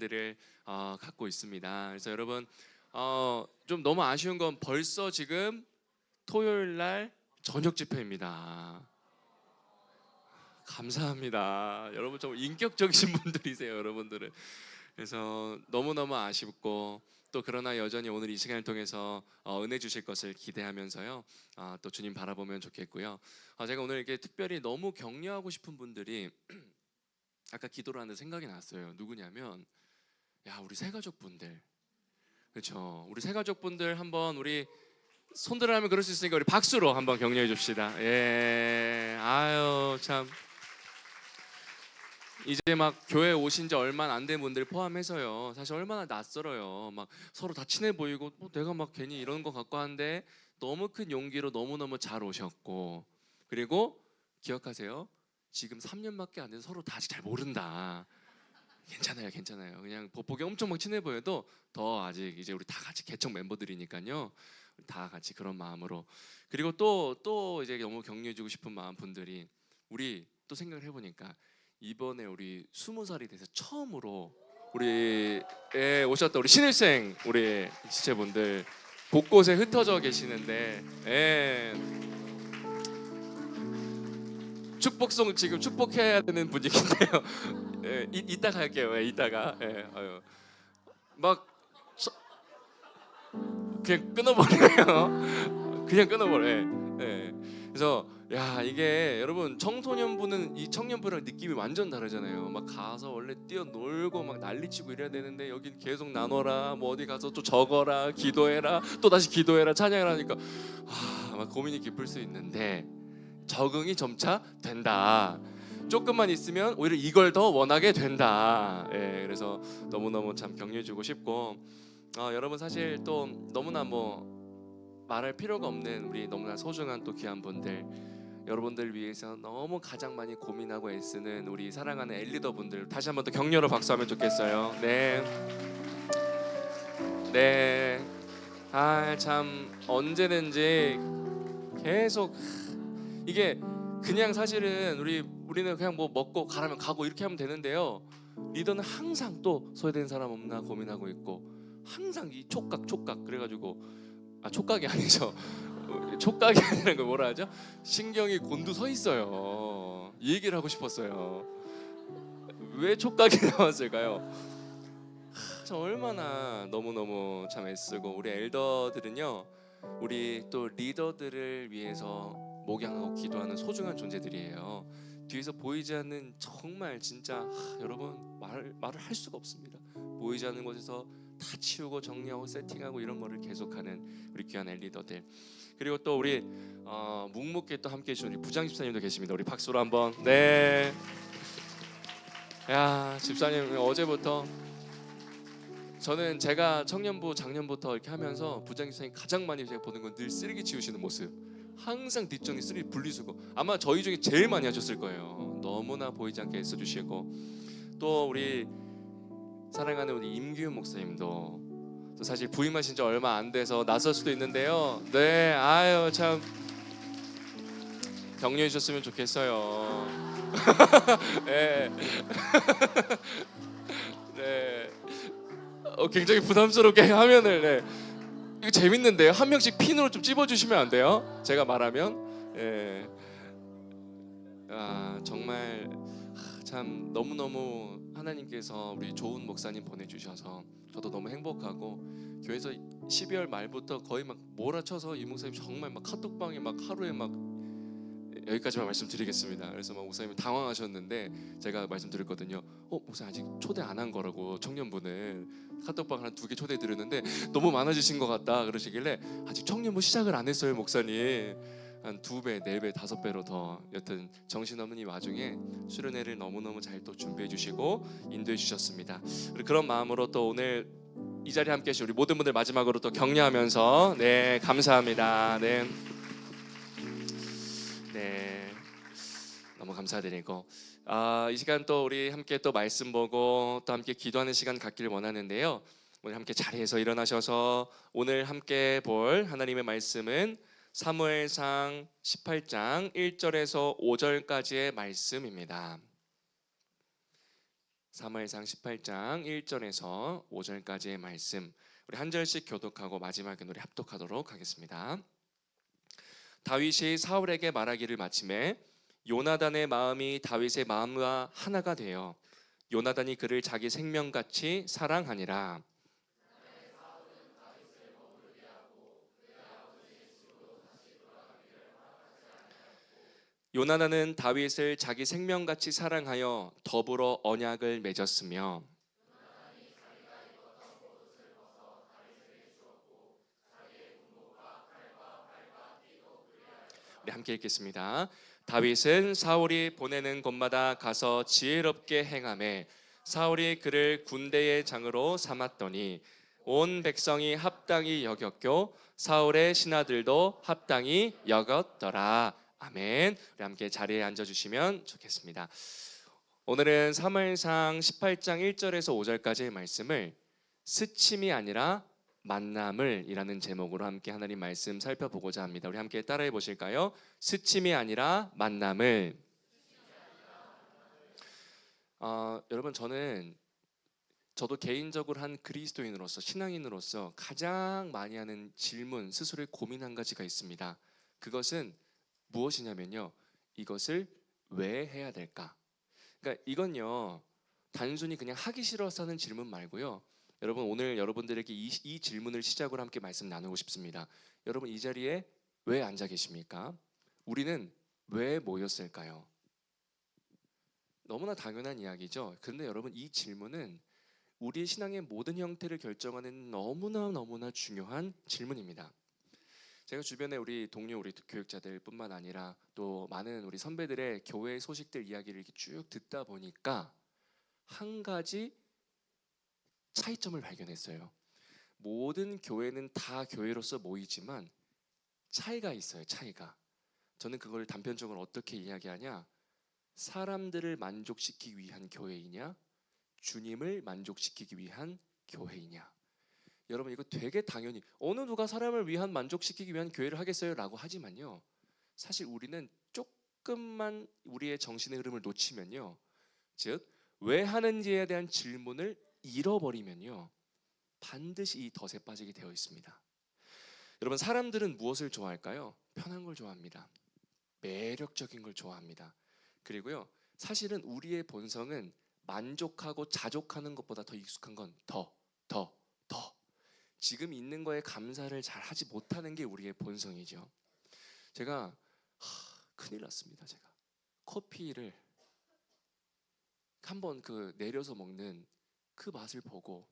시간들을 갖고 있습니다. 그래서 여러분 좀 너무 아쉬운 건 벌써 지금 토요일 날 저녁 집회입니다. 감사합니다. 여러분 좀 인격적이신 분들이세요, 여러분들은. 그래서 너무너무 아쉽고 또 그러나 여전히 오늘 이 시간을 통해서 은혜 주실 것을 기대하면서요. 또 주님 바라보면 좋겠고요. 제가 오늘 이렇게 특별히 너무 격려하고 싶은 분들이 아까 기도를 하는데 생각이 났어요. 누구냐면 우리 새가족분들. 그렇죠. 우리 새가족분들 한번 우리 손들어 하면 그럴 수 있으니까 우리 박수로 한번 격려해 줍시다. 예. 아유 참. 이제 막 교회 오신 지 얼마 안 된 분들 포함해서요. 사실 얼마나 낯설어요. 막 서로 다 친해 보이고 내가 막 괜히 이런 거 갖고 하는데 너무 큰 용기로 너무너무 잘 오셨고, 그리고 기억하세요. 지금 3년밖에 안 돼서 서로 다 아직 잘 모른다. 괜찮아요, 괜찮아요. 그냥 보기 엄청 막 친해 보여도 더 아직 이제 우리 다 같이 개척 멤버들이니까요. 다 같이 그런 마음으로. 그리고 또 이제 너무 격려해주고 싶은 마음 분들이 우리 또 생각을 해보니까 이번에 우리 20살이 돼서 처음으로 우리 오셨던 우리 신입생 우리 지체분들 곳곳에 흩어져 계시는데 축복송 지금 축복해야 되는 분위기인데요. 이따가 할게요. 이따가. 막 그냥 끊어버려요. 그냥 끊어버려. 그래서 이게 여러분 청소년부는 이 청년부랑 느낌이 완전 다르잖아요. 막 가서 원래 뛰어놀고 막 난리치고 이래야 되는데 여긴 계속 나눠라, 뭐 어디 가서 또 적어라, 기도해라, 또 다시 기도해라, 찬양을 하니까 막 고민이 깊을 수 있는데 적응이 점차 된다. 조금만 있으면 오히려 이걸 더 원하게 된다. 그래서 너무너무 참 격려해주고 싶고 여러분 사실 또 너무나 말할 필요가 없는 우리 너무나 소중한 또 귀한 분들, 여러분들 위해서 너무 가장 많이 고민하고 애쓰는 우리 사랑하는 엘리더 분들 다시 한번 더 격려로 박수하면 좋겠어요. 네. 참 언제든지 계속 이게 그냥 사실은 우리는 그냥 먹고 가라면 가고 이렇게 하면 되는데요. 리더는 항상 또 소외된 사람 없나 고민하고 있고 항상 이 촉각 그래가지고 촉각이 아니죠. 촉각이 아니라는 걸 뭐라 하죠? 신경이 곤두서 있어요. 이 얘기를 하고 싶었어요. 왜 촉각이 나왔을까요? 참 얼마나 너무너무 참 애쓰고 우리 엘더들은요, 우리 또 리더들을 위해서 목양하고 기도하는 소중한 존재들이에요. 뒤에서 보이지 않는 정말 진짜 여러분 말을 할 수가 없습니다. 보이지 않는 곳에서 다 치우고 정리하고 세팅하고 이런 거를 계속하는 우리 귀한 엘리더들. 그리고 또 우리 묵묵히 또 함께 해주신 우리 부장 집사님도 계십니다. 우리 박수로 한번. 네. 집사님 어제부터 저는 제가 청년부 작년부터 이렇게 하면서 부장 집사님 가장 많이 제가 보는 건 늘 쓰레기 치우시는 모습. 항상 뒷정리 쓰레기 분리수거. 아마 저희 중에 제일 많이 하셨을 거예요. 너무나 보이지 않게 애써주시고 또 우리 사랑하는 우리 임규현 목사님도 사실 부임하신 지 얼마 안 돼서 낯설 수도 있는데요. 네, 참 격려해 주셨으면 좋겠어요. 네. 네. 굉장히 부담스럽게 화면을 이거 재밌는데요. 한 명씩 핀으로 좀 찝어주시면 안 돼요? 제가 말하면 정말 참 너무너무 하나님께서 우리 좋은 목사님 보내주셔서 저도 너무 행복하고 교회에서 12월 말부터 거의 막 몰아쳐서 이 목사님 정말 막 카톡방에 막 하루에 막 여기까지만 말씀드리겠습니다. 그래서 막 목사님이 당황하셨는데 제가 말씀드렸거든요. 목사님 아직 초대 안 한 거라고 청년부는 카톡방 한 2개 초대 드렸는데 너무 많아지신 것 같다 그러시길래 아직 청년부 시작을 안 했어요 목사님. 한 2배, 4배, 5배로 더 여튼 정신없는 이 와중에 수련회를 너무너무 잘 또 준비해 주시고 인도해 주셨습니다. 그런 마음으로 또 오늘 이 자리에 함께 해주신 우리 모든 분들 마지막으로 또 격려하면서 감사합니다. 네, 너무 감사드리고 이 시간 또 우리 함께 또 말씀 보고 또 함께 기도하는 시간 갖기를 원하는데요. 오늘 함께 자리에서 일어나셔서 오늘 함께 볼 하나님의 말씀은 사무엘상 18장 1절에서 5절까지의 말씀입니다. 사무엘상 18장 1절에서 5절까지의 말씀, 우리 한 절씩 교독하고 마지막에 노래 합독하도록 하겠습니다. 다윗이 사울에게 말하기를 마침에 요나단의 마음이 다윗의 마음과 하나가 되어 요나단이 그를 자기 생명같이 사랑하니라. 요나단은 다윗을 자기 생명같이 사랑하여 더불어 언약을 맺었으며, 우리 함께 읽겠습니다. 다윗은 사울이 보내는 곳마다 가서 지혜롭게 행하매 사울이 그를 군대의 장으로 삼았더니 온 백성이 합당히 여겼고 사울의 신하들도 합당히 여겼더라. 아멘. 우리 함께 자리에 앉아주시면 좋겠습니다. 오늘은 사무엘상 18장 1절에서 5절까지의 말씀을 스침이 아니라 만남을 이라는 제목으로 함께 하나님 말씀 살펴보고자 합니다. 우리 함께 따라해 보실까요? 스침이 아니라 만남을. 여러분, 저도 개인적으로 한 그리스도인으로서, 신앙인으로서 가장 많이 하는 질문, 스스로의 고민 한 가지가 있습니다. 그것은 무엇이냐면요, 이것을 왜 해야 될까? 그러니까 이건요, 단순히 그냥 하기 싫어서 하는 질문 말고요, 여러분, 오늘 여러분들에게 이 질문을 시작으로 함께 말씀 나누고 싶습니다. 여러분, 이 자리에 왜 앉아 계십니까? 우리는 왜 모였을까요? 너무나 당연한 이야기죠. 그런데 여러분, 이 질문은 우리의 신앙의 모든 형태를 결정하는 너무나 중요한 질문입니다. 제가 주변에 우리 동료, 우리 교육자들 뿐만 아니라 또 많은 우리 선배들의 교회 소식들 이야기를 이렇게 쭉 듣다 보니까 한 가지 차이점을 발견했어요. 모든 교회는 다 교회로서 모이지만 차이가 있어요. 차이가. 저는 그걸 단편적으로 어떻게 이야기하냐, 사람들을 만족시키기 위한 교회이냐, 주님을 만족시키기 위한 교회이냐. 여러분, 이거 되게 당연히 어느 누가 사람을 위한 만족시키기 위한 교회를 하겠어요? 라고 하지만요, 사실 우리는 조금만 우리의 정신의 흐름을 놓치면요, 즉 왜 하는지에 대한 질문을 잃어버리면요, 반드시 이 덫에 빠지게 되어 있습니다. 여러분, 사람들은 무엇을 좋아할까요? 편한 걸 좋아합니다. 매력적인 걸 좋아합니다. 그리고요, 사실은 우리의 본성은 만족하고 자족하는 것보다 더 익숙한 건 더 지금 있는 거에 감사를 잘 하지 못하는 게 우리의 본성이죠. 제가 큰일 났습니다. 제가 커피를 한번 내려서 먹는 그 맛을 보고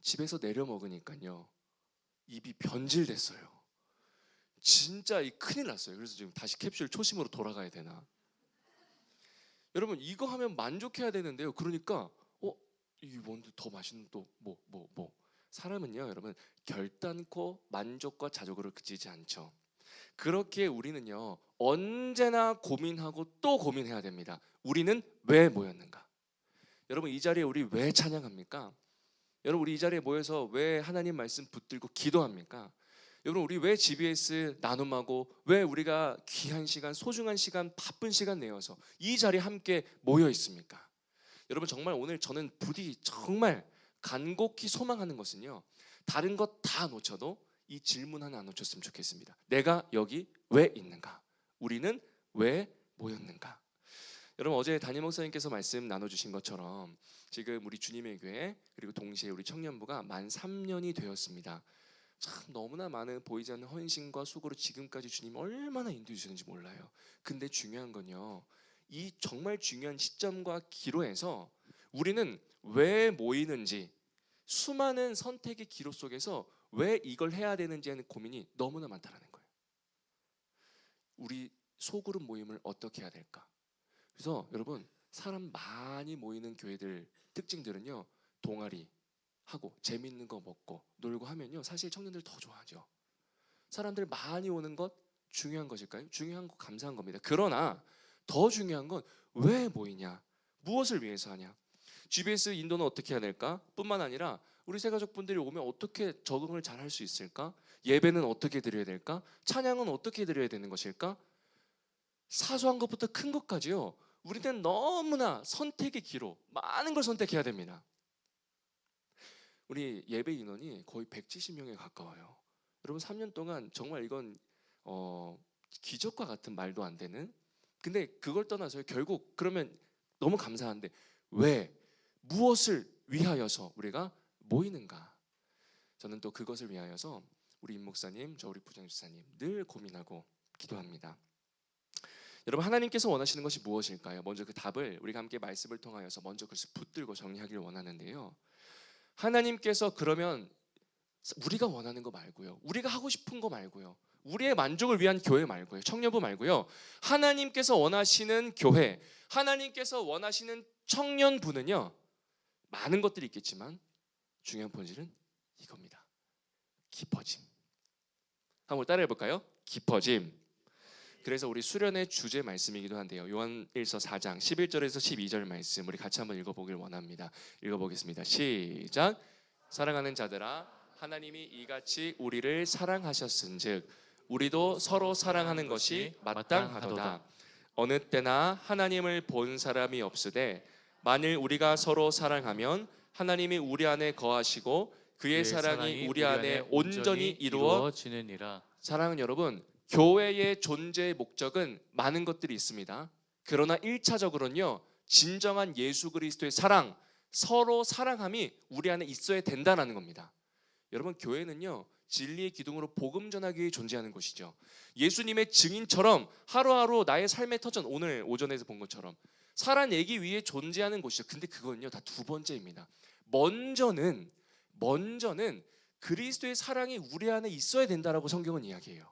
집에서 내려 먹으니까요, 입이 변질됐어요. 진짜 큰일 났어요. 그래서 지금 다시 캡슐 초심으로 돌아가야 되나. 여러분, 이거 하면 만족해야 되는데요, 그러니까 이게 뭔데 더 맛있는 또 뭐. 사람은요, 여러분, 결단코 만족과 자족으로 그치지 않죠. 그렇게 우리는요, 언제나 고민하고 또 고민해야 됩니다. 우리는 왜 모였는가? 여러분, 이 자리에 우리 왜 찬양합니까? 여러분, 우리 이 자리에 모여서 왜 하나님 말씀 붙들고 기도합니까? 여러분, 우리 왜 GBS 나눔하고 왜 우리가 귀한 시간, 소중한 시간, 바쁜 시간 내어서 이 자리에 함께 모여 있습니까? 여러분, 정말 오늘 저는 부디 정말 간곡히 소망하는 것은요, 다른 것 다 놓쳐도 이 질문 하나 안 놓쳤으면 좋겠습니다. 내가 여기 왜 있는가? 우리는 왜 모였는가? 여러분, 어제 담임 목사님께서 말씀 나눠주신 것처럼 지금 우리 주님의 교회, 그리고 동시에 우리 청년부가 만 3년이 되었습니다. 참 너무나 많은 보이지 않는 헌신과 수고로 지금까지 주님 얼마나 인도해 주셨는지 몰라요. 근데 중요한 건요, 이 정말 중요한 시점과 기로에서 우리는 왜 모이는지, 수많은 선택의 기로 속에서 왜 이걸 해야 되는지 하는 고민이 너무나 많다는 거예요. 우리 소그룹 모임을 어떻게 해야 될까? 그래서 여러분, 사람 많이 모이는 교회들 특징들은요, 동아리 하고 재밌는 거 먹고 놀고 하면요, 사실 청년들 더 좋아하죠. 사람들 많이 오는 것 중요한 것일까요? 중요한 거 감사한 겁니다. 그러나 더 중요한 건 왜 모이냐, 무엇을 위해서 하냐. GBS 인도는 어떻게 해야 될까? 뿐만 아니라 우리 새가족분들이 오면 어떻게 적응을 잘 할 수 있을까? 예배는 어떻게 드려야 될까? 찬양은 어떻게 드려야 되는 것일까? 사소한 것부터 큰 것까지요, 우리는 너무나 선택의 기로 많은 걸 선택해야 됩니다. 우리 예배 인원이 거의 170명에 가까워요. 여러분 3년 동안 정말 이건 기적과 같은 말도 안 되는, 근데 그걸 떠나서 결국 그러면 너무 감사한데 왜, 무엇을 위하여서 우리가 모이는가? 저는 또 그것을 위하여서 우리 임 목사님, 저 우리 부장집사님 늘 고민하고 기도합니다. 여러분, 하나님께서 원하시는 것이 무엇일까요? 먼저 그 답을 우리가 함께 말씀을 통하여서 먼저 그것을 붙들고 정리하기를 원하는데요. 하나님께서 그러면 우리가 원하는 거 말고요, 우리가 하고 싶은 거 말고요, 우리의 만족을 위한 교회 말고요, 청년부 말고요, 하나님께서 원하시는 교회, 하나님께서 원하시는 청년부는요, 많은 것들이 있겠지만 중요한 본질은 이겁니다. 깊어짐. 한번 따라해 볼까요? 깊어짐. 그래서 우리 수련의 주제 말씀이기도 한데요, 요한일서 4장 11절에서 12절 말씀 우리 같이 한번 읽어보길 원합니다. 읽어보겠습니다. 시작. 사랑하는 자들아, 하나님이 이같이 우리를 사랑하셨은즉 우리도 서로 사랑하는 것이 마땅하도다. 어느 때나 하나님을 본 사람이 없으되 만일 우리가 서로 사랑하면 하나님이 우리 안에 거하시고 그의 사랑이 우리 안에 온전히 이루어지느니라. 사랑은 여러분, 교회의 존재의 목적은 많은 것들이 있습니다. 그러나 1차적으로는요, 진정한 예수 그리스도의 사랑, 서로 사랑함이 우리 안에 있어야 된다는 겁니다. 여러분, 교회는요, 진리의 기둥으로 복음 전하기 위해 존재하는 곳이죠. 예수님의 증인처럼 하루하루 나의 삶의 터전, 오늘 오전에서 본 것처럼 살아내기 위해 존재하는 곳이죠. 근데 그건요, 다 두 번째입니다. 먼저는 그리스도의 사랑이 우리 안에 있어야 된다라고 성경은 이야기해요.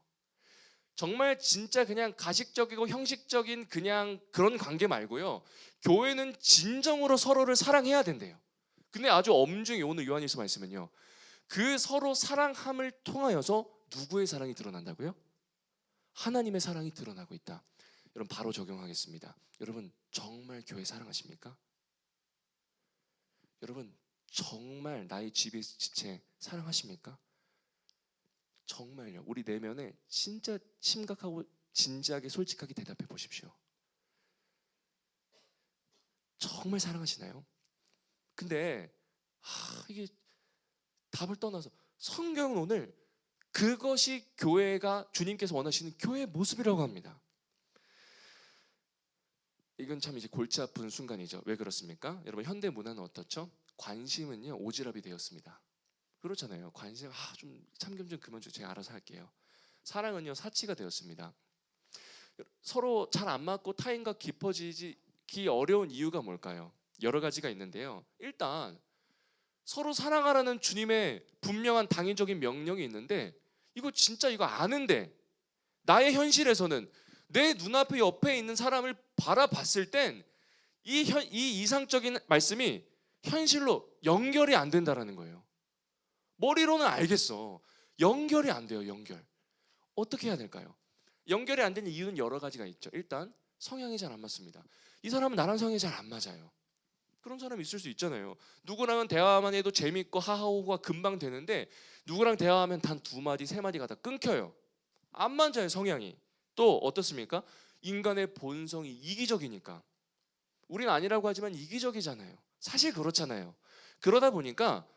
정말 진짜 그냥 가식적이고 형식적인 그냥 그런 관계 말고요, 교회는 진정으로 서로를 사랑해야 된대요. 근데 아주 엄중히 오늘 요한일서 말씀은요, 그 서로 사랑함을 통하여서 누구의 사랑이 드러난다고요? 하나님의 사랑이 드러나고 있다. 여러분, 바로 적용하겠습니다. 여러분, 정말 교회 사랑하십니까? 여러분, 정말 나의 집의 지체 사랑하십니까? 정말요. 우리 내면에 진짜 심각하고 진지하게 솔직하게 대답해 보십시오. 정말 사랑하시나요? 근데 이게 답을 떠나서 성경은 오늘 그것이 교회가 주님께서 원하시는 교회의 모습이라고 합니다. 이건 참 이제 골치 아픈 순간이죠. 왜 그렇습니까? 여러분, 현대 문화는 어떻죠? 관심은요, 오지랖이 되었습니다. 그렇잖아요. 관심, 좀 참견 좀 그만 좀 제가 알아서 할게요. 사랑은요, 사치가 되었습니다. 서로 잘 안 맞고 타인과 깊어지기 어려운 이유가 뭘까요? 여러 가지가 있는데요. 일단 서로 사랑하라는 주님의 분명한 당위적인 명령이 있는데 이거 진짜 이거 아는데 나의 현실에서는 내 눈앞에 옆에 있는 사람을 바라봤을 땐 이 이상적인 말씀이 현실로 연결이 안 된다라는 거예요. 머리로는 알겠어. 연결이 안 돼요. 연결. 어떻게 해야 될까요? 연결이 안 되는 이유는 여러 가지가 있죠. 일단 성향이 잘 안 맞습니다. 이 사람은 나랑 성향이 잘 안 맞아요. 그런 사람이 있을 수 있잖아요. 누구랑은 대화만 해도 재밌고 하하호호가 금방 되는데 누구랑 대화하면 단 두 마디 세 마디가 다 끊겨요. 안 맞아요, 성향이. 또 어떻습니까? 인간의 본성이 이기적이니까. 우린 아니라고 하지만 이기적이잖아요. 사실 그렇잖아요. 그러다 보니까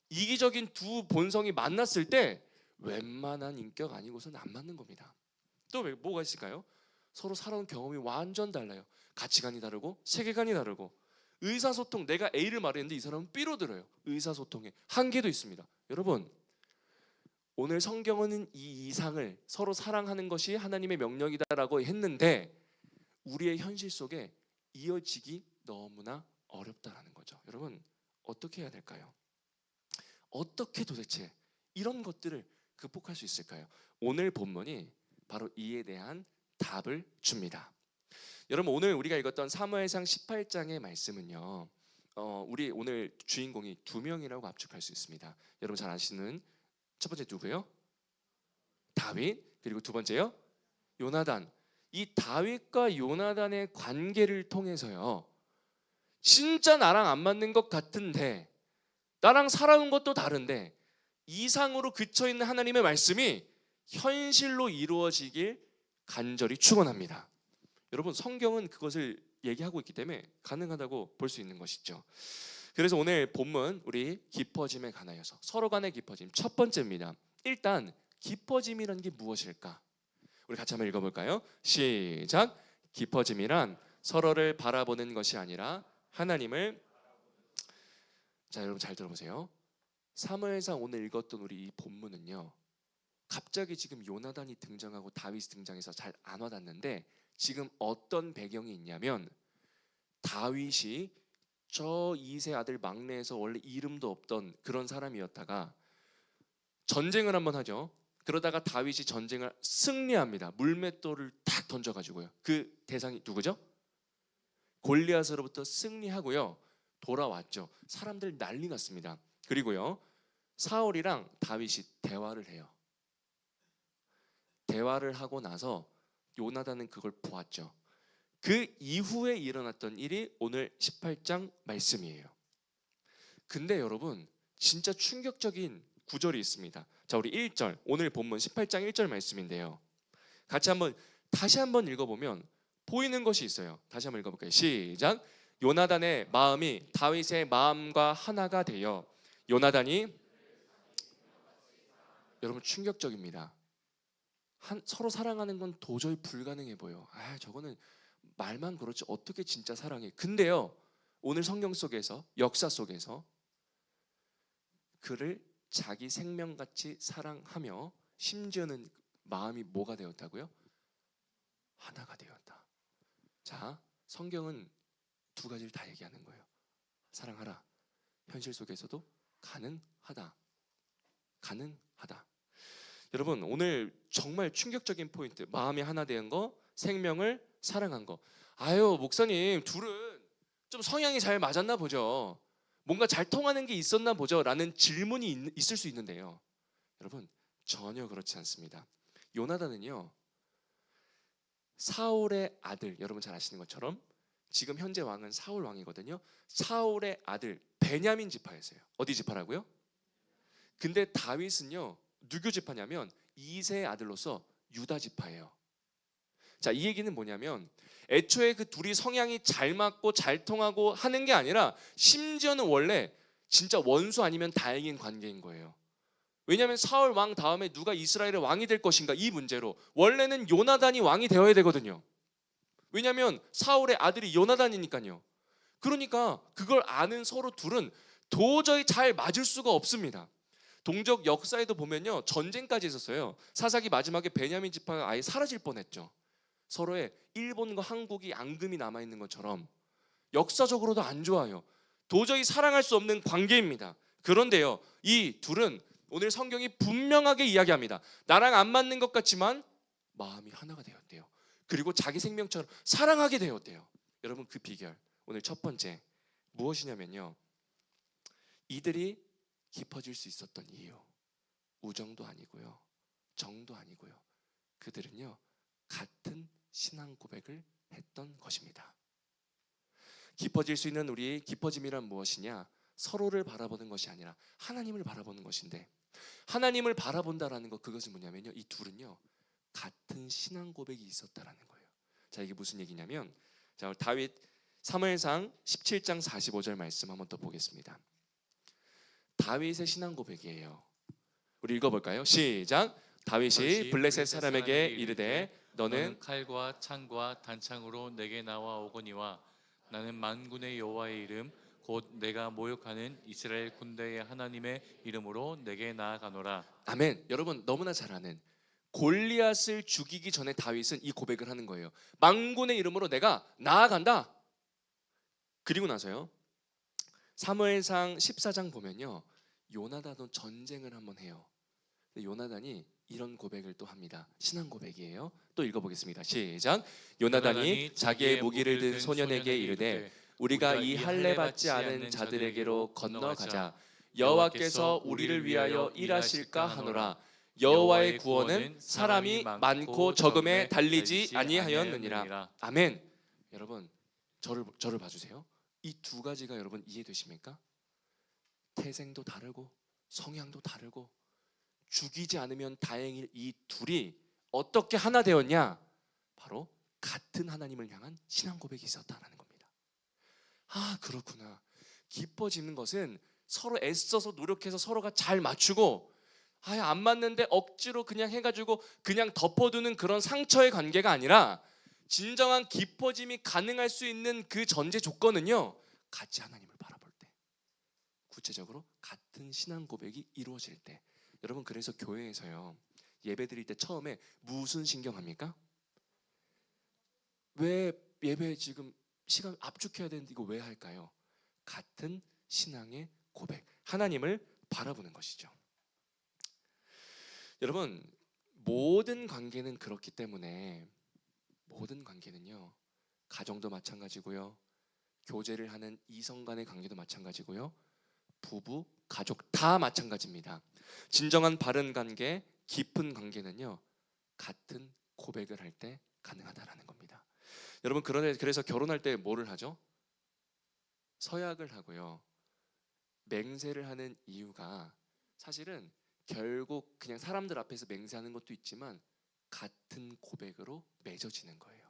이기적인 두 본성이 만났을 때 웬만한 인격 아니고서는 안 맞는 겁니다. 또 뭐가 있을까요? 서로 살아온 경험이 완전 달라요. 가치관이 다르고 세계관이 다르고 의사소통, 내가 A를 말했는데 이 사람은 B로 들어요. 의사소통에 한계도 있습니다. 여러분, 오늘 성경은 이 이상을 서로 사랑하는 것이 하나님의 명령이다라고 했는데 우리의 현실 속에 이어지기 너무나 어렵다라는 거죠. 여러분, 어떻게 해야 될까요? 어떻게 도대체 이런 것들을 극복할 수 있을까요? 오늘 본문이 바로 이에 대한 답을 줍니다. 여러분, 오늘 우리가 읽었던 사무엘상 18장의 말씀은요, 우리 오늘 주인공이 두 명이라고 압축할 수 있습니다. 여러분 잘 아시는 첫 번째 누구요? 다윗. 그리고 두 번째요? 요나단. 이 다윗과 요나단의 관계를 통해서요, 진짜 나랑 안 맞는 것 같은데 나랑 살아온 것도 다른데 이상으로 그쳐있는 하나님의 말씀이 현실로 이루어지길 간절히 축원합니다. 여러분, 성경은 그것을 얘기하고 있기 때문에 가능하다고 볼 수 있는 것이죠. 그래서 오늘 본문 우리 깊어짐에 관하여서 서로 간의 깊어짐 첫 번째입니다. 일단 깊어짐이란 게 무엇일까? 우리 같이 한번 읽어볼까요? 시작. 깊어짐이란 서로를 바라보는 것이 아니라 하나님을. 자, 여러분 잘 들어보세요. 사무엘상 오늘 읽었던 우리 이 본문은요, 갑자기 지금 요나단이 등장하고 다윗이 등장해서 잘 안 와닿는데 지금 어떤 배경이 있냐면 다윗이 저 이세 아들 막내에서 원래 이름도 없던 그런 사람이었다가 전쟁을 한번 하죠. 그러다가 다윗이 전쟁을 승리합니다. 물맷돌을 탁 던져가지고요. 그 대상이 누구죠? 골리앗으로부터 승리하고요. 돌아왔죠. 사람들 난리 났습니다. 그리고요, 사울이랑 다윗이 대화를 해요. 대화를 하고 나서 요나단은 그걸 보았죠. 그 이후에 일어났던 일이 오늘 18장 말씀이에요. 근데 여러분 진짜 충격적인 구절이 있습니다. 자, 우리 1절, 오늘 본문 18장 1절 말씀인데요, 같이 다시 한번 읽어보면 보이는 것이 있어요. 다시 한번 읽어볼까요? 시작. 요나단의 마음이 다윗의 마음과 하나가 되어 요나단이. 여러분 충격적입니다. 서로 사랑하는 건 도저히 불가능해 보여. 저거는 말만 그렇지 어떻게 진짜 사랑해. 근데요, 오늘 성경 속에서, 역사 속에서 그를 자기 생명같이 사랑하며 심지어는 마음이 뭐가 되었다고요? 하나가 되었다. 자, 성경은 두 가지를 다 얘기하는 거예요. 사랑하라. 현실 속에서도 가능하다. 가능하다. 여러분 오늘 정말 충격적인 포인트, 마음이 하나 된 거, 생명을 사랑한 거. 목사님 둘은 좀 성향이 잘 맞았나 보죠, 뭔가 잘 통하는 게 있었나 보죠 라는 질문이 있을 수 있는데요, 여러분 전혀 그렇지 않습니다. 요나단은요, 사울의 아들, 여러분 잘 아시는 것처럼 지금 현재 왕은 사울 왕이거든요. 사울의 아들 베냐민 지파였어요. 어디 지파라고요? 근데 다윗은요 누구 지파냐면 이새의 아들로서 유다 지파예요. 자, 이 얘기는 뭐냐면 애초에 그 둘이 성향이 잘 맞고 잘 통하고 하는 게 아니라 심지어는 원래 진짜 원수 아니면 다행인 관계인 거예요. 왜냐하면 사울 왕 다음에 누가 이스라엘의 왕이 될 것인가, 이 문제로 원래는 요나단이 왕이 되어야 되거든요. 왜냐하면 사울의 아들이 요나단이니까요. 그러니까 그걸 아는 서로 둘은 도저히 잘 맞을 수가 없습니다. 동족 역사에도 보면요, 전쟁까지 있었어요. 사사기 마지막에 베냐민 지파가 아예 사라질 뻔했죠. 서로의 일본과 한국이 앙금이 남아있는 것처럼 역사적으로도 안 좋아요. 도저히 사랑할 수 없는 관계입니다. 그런데요, 이 둘은 오늘 성경이 분명하게 이야기합니다. 나랑 안 맞는 것 같지만 마음이 하나가 되었대요. 그리고 자기 생명처럼 사랑하게 되었대요. 여러분 그 비결, 오늘 첫 번째 무엇이냐면요, 이들이 깊어질 수 있었던 이유, 우정도 아니고요, 정도 아니고요, 그들은요 같은 신앙 고백을 했던 것입니다. 깊어질 수 있는 우리 깊어짐이란 무엇이냐? 서로를 바라보는 것이 아니라 하나님을 바라보는 것인데, 하나님을 바라본다라는 것, 그것은 뭐냐면요, 이 둘은요 같은 신앙 고백이 있었다라는 거예요. 자, 이게 무슨 얘기냐면, 자, 다윗 사무엘상 17장 45절 말씀 한번 더 보겠습니다. 다윗의 신앙 고백이에요. 우리 읽어볼까요? 시작. 다윗이 블레셋 사람에게 이르되 너는 칼과 창과 단창으로 내게 나와 오거니와 나는 만군의 여호와의 이름 곧 내가 모욕하는 이스라엘 군대의 하나님의 이름으로 내게 나아가노라. 아멘. 여러분 너무나 잘 아는, 골리앗을 죽이기 전에 다윗은 이 고백을 하는 거예요. 만군의 이름으로 내가 나아간다. 그리고 나서요, 사무엘상 14장 보면요, 요나단은 전쟁을 한번 해요. 요나단이 이런 고백을 또 합니다. 신앙 고백이에요. 또 읽어보겠습니다. 시작. 요나단이 자기의 무기를 든 소년에게 이르되 우리가 이 할례 받지 않은 자들에게로 건너가자. 여호와께서 우리를 위하여 일하실까 하노라. 여호와의 구원은 사람이 많고 적음에 달리지 아니하였느니라. 아멘. 여러분 저를 봐주세요. 이 두 가지가 여러분 이해되십니까? 태생도 다르고 성향도 다르고 죽이지 않으면 다행일 이 둘이 어떻게 하나 되었냐? 바로 같은 하나님을 향한 신앙 고백이 있었다라는 겁니다. 아, 그렇구나. 깊어지는 것은 서로 애써서 노력해서 서로가 잘 맞추고, 안 맞는데 억지로 그냥 해가지고 그냥 덮어두는 그런 상처의 관계가 아니라, 진정한 깊어짐이 가능할 수 있는 그 전제 조건은요, 같이 하나님을 바라볼 때, 구체적으로 같은 신앙 고백이 이루어질 때. 여러분, 그래서 교회에서요, 예배 드릴 때 처음에 무슨 신경합니까? 왜 예배 지금 시간 압축해야 되는데 이거 왜 할까요? 같은 신앙의 고백, 하나님을 바라보는 것이죠. 여러분, 모든 관계는 그렇기 때문에, 모든 관계는요, 가정도 마찬가지고요, 교제를 하는 이성 간의 관계도 마찬가지고요, 부부, 가족 다 마찬가지입니다. 진정한 바른 관계, 깊은 관계는요, 같은 고백을 할 때 가능하다라는 겁니다. 여러분, 그래서 결혼할 때 뭐를 하죠? 서약을 하고요, 맹세를 하는 이유가 사실은 결국 그냥 사람들 앞에서 맹세하는 것도 있지만 같은 고백으로 맺어지는 거예요.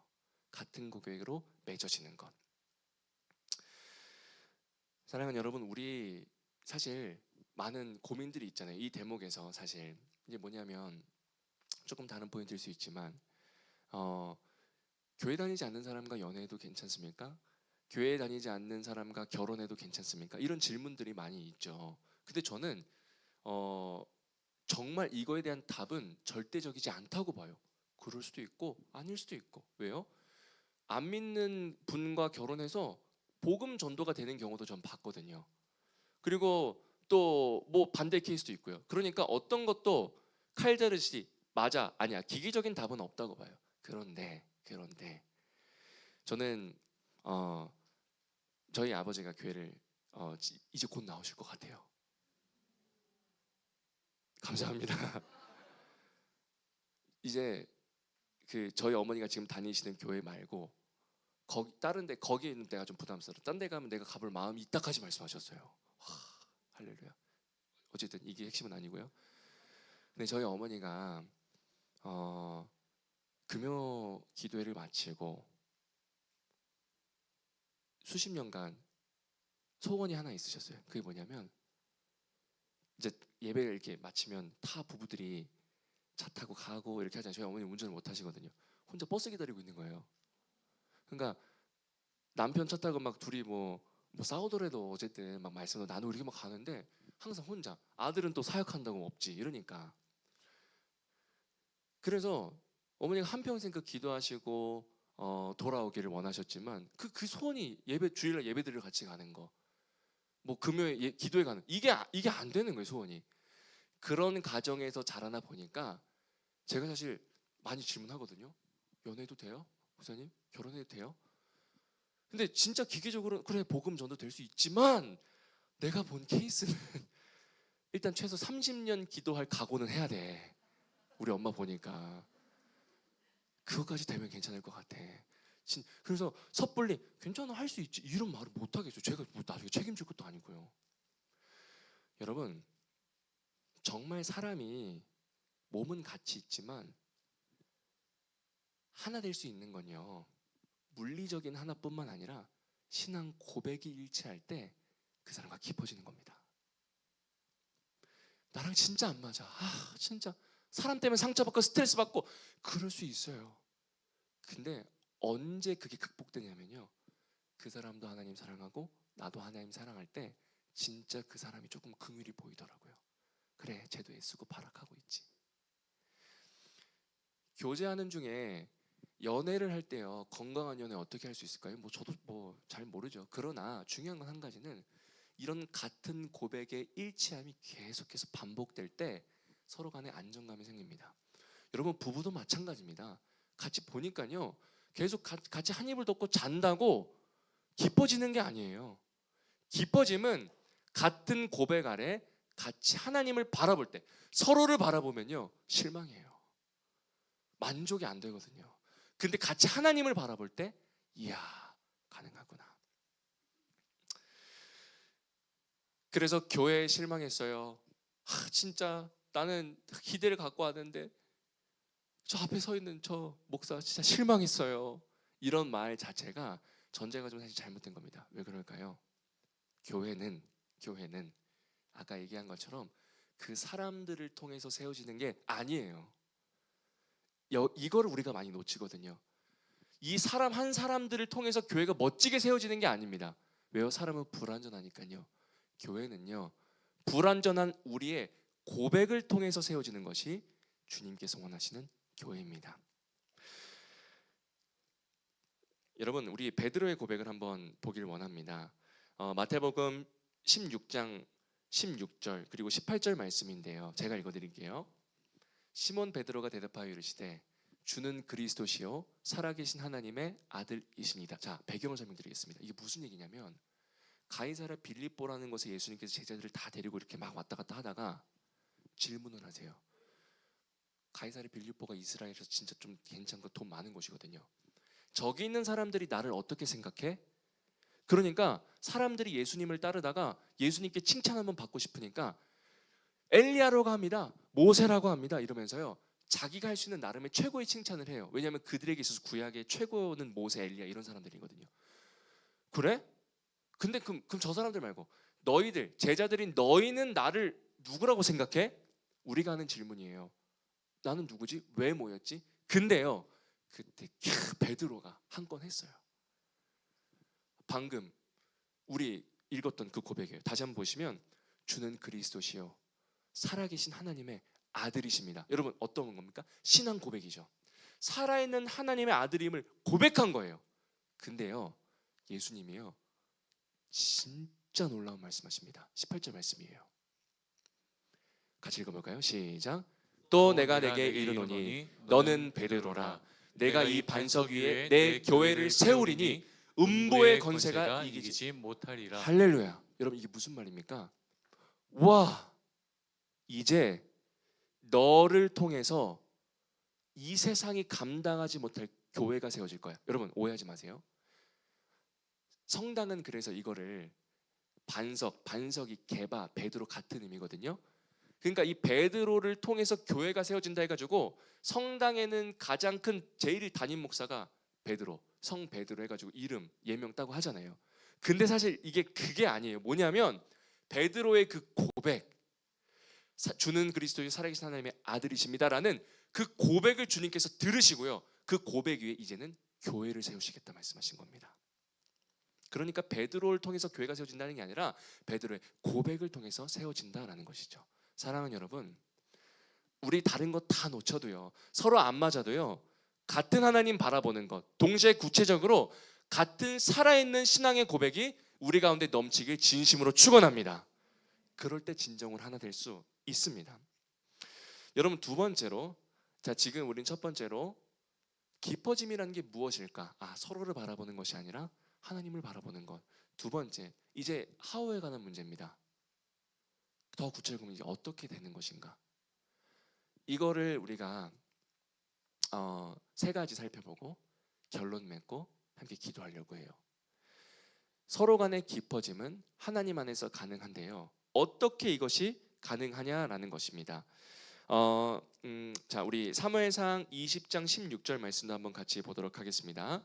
같은 고백으로 맺어지는 것. 사랑하는 여러분, 우리 사실 많은 고민들이 있잖아요. 이 대목에서 사실 이게 뭐냐면, 조금 다른 포인트일 수 있지만, 교회 다니지 않는 사람과 연애해도 괜찮습니까? 교회 다니지 않는 사람과 결혼해도 괜찮습니까? 이런 질문들이 많이 있죠. 근데 저는 정말 이거에 대한 답은 절대적이지 않다고 봐요. 그럴 수도 있고 아닐 수도 있고. 왜요? 안 믿는 분과 결혼해서 복음 전도가 되는 경우도 전 봤거든요. 그리고 또 뭐 반대 케이스도 있고요. 그러니까 어떤 것도 칼자르시 맞아 아니야 기계적인 답은 없다고 봐요. 그런데 저는 저희 아버지가 교회를 이제 곧 나오실 것 같아요. 감사합니다. 이제 그 저희 어머니가 지금 다니시는 교회 말고 거기 다른 데 거기에 있는 데가 좀 부담스러워. 딴 데 가면 내가 가볼 마음이 있다까지 말씀하셨어요. 할렐루야. 어쨌든 이게 핵심은 아니고요. 근데 저희 어머니가 금요 기도회를 마치고 수십 년간 소원이 하나 있으셨어요. 그게 뭐냐면, 이제 예배를 이렇게 마치면 타 부부들이 차 타고 가고 이렇게 하잖아요. 저희 어머니 운전을 못 하시거든요. 혼자 버스 기다리고 있는 거예요. 그러니까 남편 차 타고 막 둘이 뭐 싸우더라도 어쨌든 막 말씀도 나누고 이렇게 막 가는데 항상 혼자, 아들은 또 사역한다고 없지 이러니까. 그래서 어머니가 한평생 그 기도하시고 돌아오기를 원하셨지만 그 소원이 주일날 예배드리러 같이 가는 거, 뭐 금요일 기도회 가는, 이게 안 되는 거예요, 소원이. 그런 가정에서 자라나 보니까 제가 사실 많이 질문하거든요. 연애도 돼요? 목사님? 결혼해도 돼요? 근데 진짜 기계적으로 그래 복음 전도 될 수 있지만, 내가 본 케이스는 일단 최소 30년 기도할 각오는 해야 돼. 우리 엄마 보니까 그것까지 되면 괜찮을 것 같아. 그래서 섣불리 괜찮아 할 수 있지 이런 말을 못 하겠어요. 제가 뭐 나중에 책임질 것도 아니고요. 여러분, 정말 사람이 몸은 같이 있지만 하나 될 수 있는 건요, 물리적인 하나뿐만 아니라 신앙 고백이 일치할 때 그 사람과 깊어지는 겁니다. 나랑 진짜 안 맞아. 진짜 사람 때문에 상처받고 스트레스 받고 그럴 수 있어요. 근데 언제 그게 극복되냐면요, 그 사람도 하나님 사랑하고 나도 하나님 사랑할 때 진짜 그 사람이 조금 긍휼이 보이더라고요. 그래, 쟤도 애쓰고 발악하고 있지. 교제하는 중에 연애를 할 때요, 건강한 연애 어떻게 할 수 있을까요? 뭐 저도 뭐 잘 모르죠. 그러나 중요한 건 한 가지는, 이런 같은 고백의 일치함이 계속해서 반복될 때 서로 간에 안정감이 생깁니다. 여러분, 부부도 마찬가지입니다. 같이 보니까요, 계속 같이 한 입을 덮고 잔다고 기뻐지는 게 아니에요. 기뻐짐은 같은 고백 아래 같이 하나님을 바라볼 때, 서로를 바라보면요 실망해요. 만족이 안 되거든요. 근데 같이 하나님을 바라볼 때, 이야, 가능하구나. 그래서 교회에 실망했어요. 진짜 나는 기대를 갖고 왔는데 저 앞에 서 있는 저 목사 진짜 실망했어요. 이런 말 자체가 전제가 좀 사실 잘못된 겁니다. 왜 그럴까요? 교회는 아까 얘기한 것처럼 그 사람들을 통해서 세워지는 게 아니에요. 이거를 우리가 많이 놓치거든요. 이 사람 한 사람들을 통해서 교회가 멋지게 세워지는 게 아닙니다. 왜요? 사람은 불완전하니까요. 교회는요, 불완전한 우리의 고백을 통해서 세워지는 것이 주님께서 원하시는 교회입니다. 여러분, 우리 베드로의 고백을 한번 보기를 원합니다. 마태복음 16장 16절 그리고 18절 말씀인데요. 제가 읽어드릴게요. 시몬 베드로가 대답하여 이르시되 주는 그리스도시요 살아계신 하나님의 아들이십니다. 자, 배경을 설명드리겠습니다. 이게 무슨 얘기냐면 가이사랴 빌립보라는 곳에 예수님께서 제자들을 다 데리고 이렇게 막 왔다 갔다 하다가 질문을 하세요. 가이사랴 빌립보가 이스라엘에서 진짜 좀 괜찮고 돈 많은 곳이거든요. 저기 있는 사람들이 나를 어떻게 생각해? 그러니까 사람들이 예수님을 따르다가 예수님께 칭찬 한번 받고 싶으니까 엘리야라고 합니다. 모세라고 합니다. 이러면서요. 자기가 할 수 있는 나름의 최고의 칭찬을 해요. 왜냐하면 그들에게 있어서 구약의 최고는 모세, 엘리야 이런 사람들이거든요. 그래? 근데 그럼 저 사람들 말고 너희들 제자들인 너희는 나를 누구라고 생각해? 우리가 하는 질문이에요. 나는 누구지? 왜 모였지? 근데요. 그때 베드로가 한 건 했어요. 방금 우리 읽었던 그 고백이에요. 다시 한번 보시면 주는 그리스도시요 살아계신 하나님의 아들이십니다. 여러분 어떤 겁니까? 신앙 고백이죠. 살아있는 하나님의 아들임을 고백한 거예요. 근데요 예수님이요 진짜 놀라운 말씀하십니다. 18절 말씀이에요. 같이 읽어볼까요? 시작. 또 내가 내게 이르노니 너는 베드로라 내가 이 반석 위에 내 교회를 세우리니 음보의 권세가 이기지 못하리라. 할렐루야. 여러분 이게 무슨 말입니까? 와 이제 너를 통해서 이 세상이 감당하지 못할 교회가 세워질 거야. 여러분 오해하지 마세요. 성당은 그래서 이거를 반석이 개바, 베드로 같은 의미거든요. 그러니까 이 베드로를 통해서 교회가 세워진다 해가지고 성당에는 가장 큰 제일 담임 목사가 베드로, 성 베드로 해가지고 이름 예명 따고 하잖아요. 근데 사실 이게 그게 아니에요. 뭐냐면 베드로의 그 고백, 주는 그리스도의 살아계신 하나님의 아들이십니다라는 그 고백을 주님께서 들으시고요. 그 고백 위에 이제는 교회를 세우시겠다 말씀하신 겁니다. 그러니까 베드로를 통해서 교회가 세워진다는 게 아니라 베드로의 고백을 통해서 세워진다라는 것이죠. 사랑하는 여러분, 우리 다른 거 다 놓쳐도요, 서로 안 맞아도요, 같은 하나님 바라보는 것, 동시에 구체적으로 같은 살아있는 신앙의 고백이 우리 가운데 넘치길 진심으로 축원합니다. 그럴 때 진정으로 하나 될 수 있습니다. 여러분 두 번째로, 자 지금 우린 첫 번째로 깊어짐이라는 게 무엇일까? 서로를 바라보는 것이 아니라 하나님을 바라보는 것. 두 번째, 이제 하오에 관한 문제입니다. 더 구체적으로 이제 어떻게 되는 것인가? 이거를 우리가 세 가지 살펴보고 결론 맺고 함께 기도하려고 해요. 서로 간의 깊어짐은 하나님 안에서 가능한데요. 어떻게 이것이 가능하냐라는 것입니다. 자, 우리 사무엘상 20장 16절 말씀도 한번 같이 보도록 하겠습니다.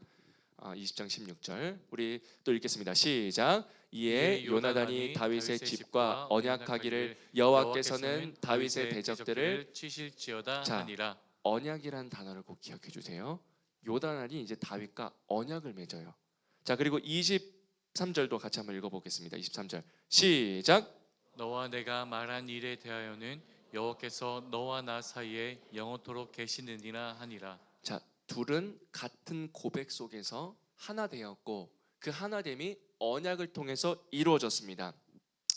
20장 16절 우리 또 읽겠습니다. 시작. 이에 요나단이 다윗의 집과 언약하기를 여호와께서는 다윗의 대적들을 치실지어다 자, 하니라. 언약이란 단어를 꼭 기억해 주세요. 요나단이 이제 다윗과 언약을 맺어요. 자, 그리고 23절도 같이 한번 읽어보겠습니다. 23절 시작. 너와 내가 말한 일에 대하여는 여호와께서 너와 나 사이에 영원토록 계시느니라 하니라. 자, 둘은 같은 고백 속에서 하나 되었고 그 하나됨이 언약을 통해서 이루어졌습니다.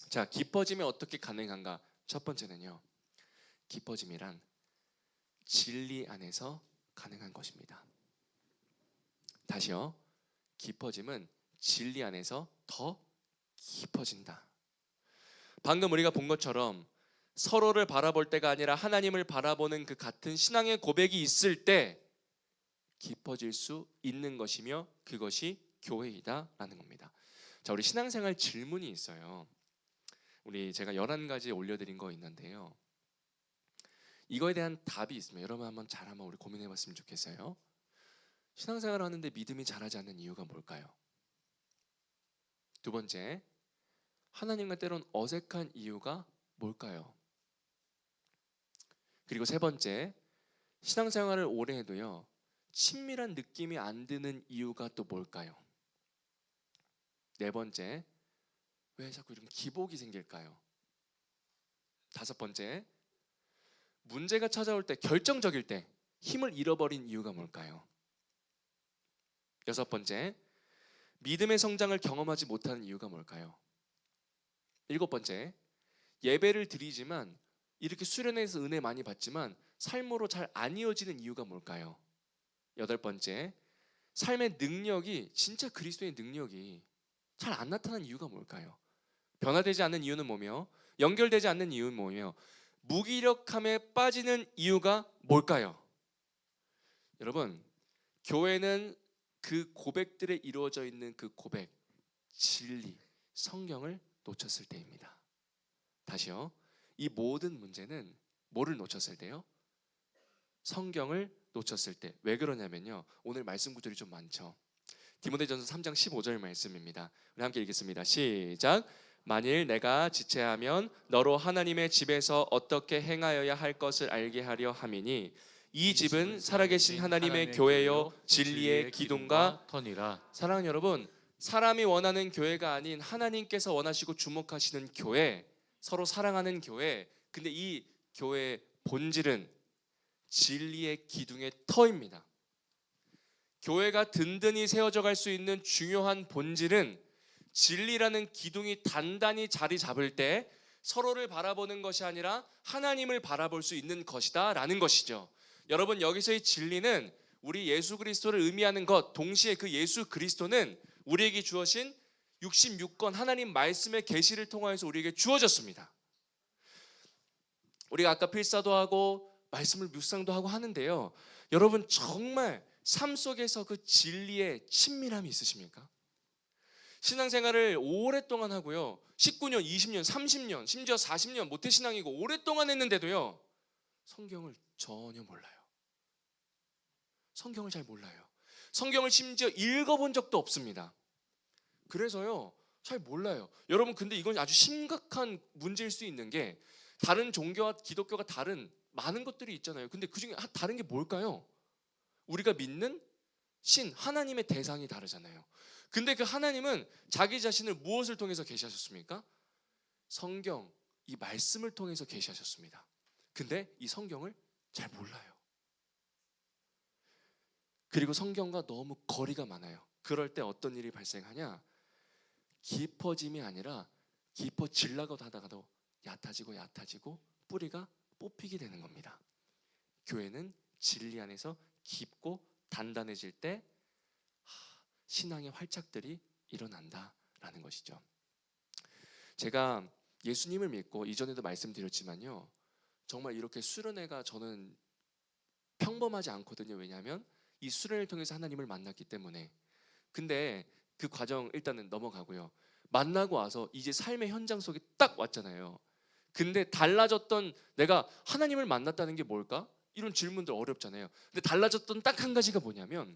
자, 깊어짐이 어떻게 가능한가? 첫 번째는요, 깊어짐이란 진리 안에서 가능한 것입니다. 다시요, 깊어짐은 진리 안에서 더 깊어진다. 방금 우리가 본 것처럼 서로를 바라볼 때가 아니라 하나님을 바라보는 그 같은 신앙의 고백이 있을 때 깊어질 수 있는 것이며 그것이 교회이다라는 겁니다. 자, 우리 신앙생활 질문이 있어요. 우리 제가 11가지 올려드린 거 있는데요. 이거에 대한 답이 있으면 여러분 한번 우리 고민해봤으면 좋겠어요. 신앙생활을 하는데 믿음이 자라지 않는 이유가 뭘까요? 두 번째, 하나님과 때론 어색한 이유가 뭘까요? 그리고 세 번째, 신앙생활을 오래 해도요 친밀한 느낌이 안 드는 이유가 또 뭘까요? 네 번째, 왜 자꾸 이런 기복이 생길까요? 다섯 번째, 문제가 찾아올 때, 결정적일 때 힘을 잃어버린 이유가 뭘까요? 여섯 번째, 믿음의 성장을 경험하지 못하는 이유가 뭘까요? 일곱 번째, 예배를 드리지만 이렇게 수련회에서 은혜 많이 받지만 삶으로 잘 안 이어지는 이유가 뭘까요? 여덟 번째, 삶의 능력이 진짜 그리스도의 능력이 잘 안 나타나는 이유가 뭘까요? 변화되지 않는 이유는 뭐며 연결되지 않는 이유는 뭐며 무기력함에 빠지는 이유가 뭘까요? 여러분, 교회는 그 고백들에 이루어져 있는 그 고백, 진리, 성경을 놓쳤을 때입니다. 다시요. 이 모든 문제는 뭐를 놓쳤을 때요? 성경을 놓쳤을 때. 왜 그러냐면요, 오늘 말씀 구절이 좀 많죠. 디모데전서 3장 15절 말씀입니다. 우리 함께 읽겠습니다. 시작. 만일 내가 지체하면 너로 하나님의 집에서 어떻게 행하여야 할 것을 알게 하려 함이니 이 집은 살아계신 하나님의 교회요 진리의 기둥과 터니라. 사랑하는 여러분, 사람이 원하는 교회가 아닌 하나님께서 원하시고 주목하시는 교회, 서로 사랑하는 교회. 근데 이 교회의 본질은 진리의 기둥의 터입니다. 교회가 든든히 세워져 갈 수 있는 중요한 본질은 진리라는 기둥이 단단히 자리 잡을 때 서로를 바라보는 것이 아니라 하나님을 바라볼 수 있는 것이다 라는 것이죠. 여러분, 여기서의 진리는 우리 예수 그리스도를 의미하는 것, 동시에 그 예수 그리스도는 우리에게 주어진 66권 하나님 말씀의 계시를 통하여서 우리에게 주어졌습니다. 우리가 아까 필사도 하고 말씀을 묵상도 하고 하는데요, 여러분 정말 삶 속에서 그 진리의 친밀함이 있으십니까? 신앙생활을 오랫동안 하고요, 19년, 20년, 30년, 심지어 40년 모태신앙이고 오랫동안 했는데도요 성경을 전혀 몰라요. 성경을 잘 몰라요. 성경을 심지어 읽어본 적도 없습니다. 그래서요 잘 몰라요. 여러분, 근데 이건 아주 심각한 문제일 수 있는 게, 다른 종교와 기독교가 다른 많은 것들이 있잖아요. 근데 그중에 다른 게 뭘까요? 우리가 믿는 신, 하나님의 대상이 다르잖아요. 근데 그 하나님은 자기 자신을 무엇을 통해서 계시하셨습니까? 성경, 이 말씀을 통해서 계시하셨습니다. 근데 이 성경을 잘 몰라요. 그리고 성경과 너무 거리가 많아요. 그럴 때 어떤 일이 발생하냐? 깊어짐이 아니라 깊어지려고 하다가도 얕아지고 뿌리가 뽑히게 되는 겁니다. 교회는 진리 안에서 깊고 단단해질 때 신앙의 활착들이 일어난다라는 것이죠. 제가 예수님을 믿고 이전에도 말씀드렸지만요, 정말 이렇게 수련회가 저는 평범하지 않거든요. 왜냐하면 이 수련회를 통해서 하나님을 만났기 때문에. 근데 그 과정 일단은 넘어가고요, 만나고 와서 이제 삶의 현장 속에 딱 왔잖아요. 근데 달라졌던, 내가 하나님을 만났다는 게 뭘까? 이런 질문들 어렵잖아요. 근데 달라졌던 딱 한 가지가 뭐냐면,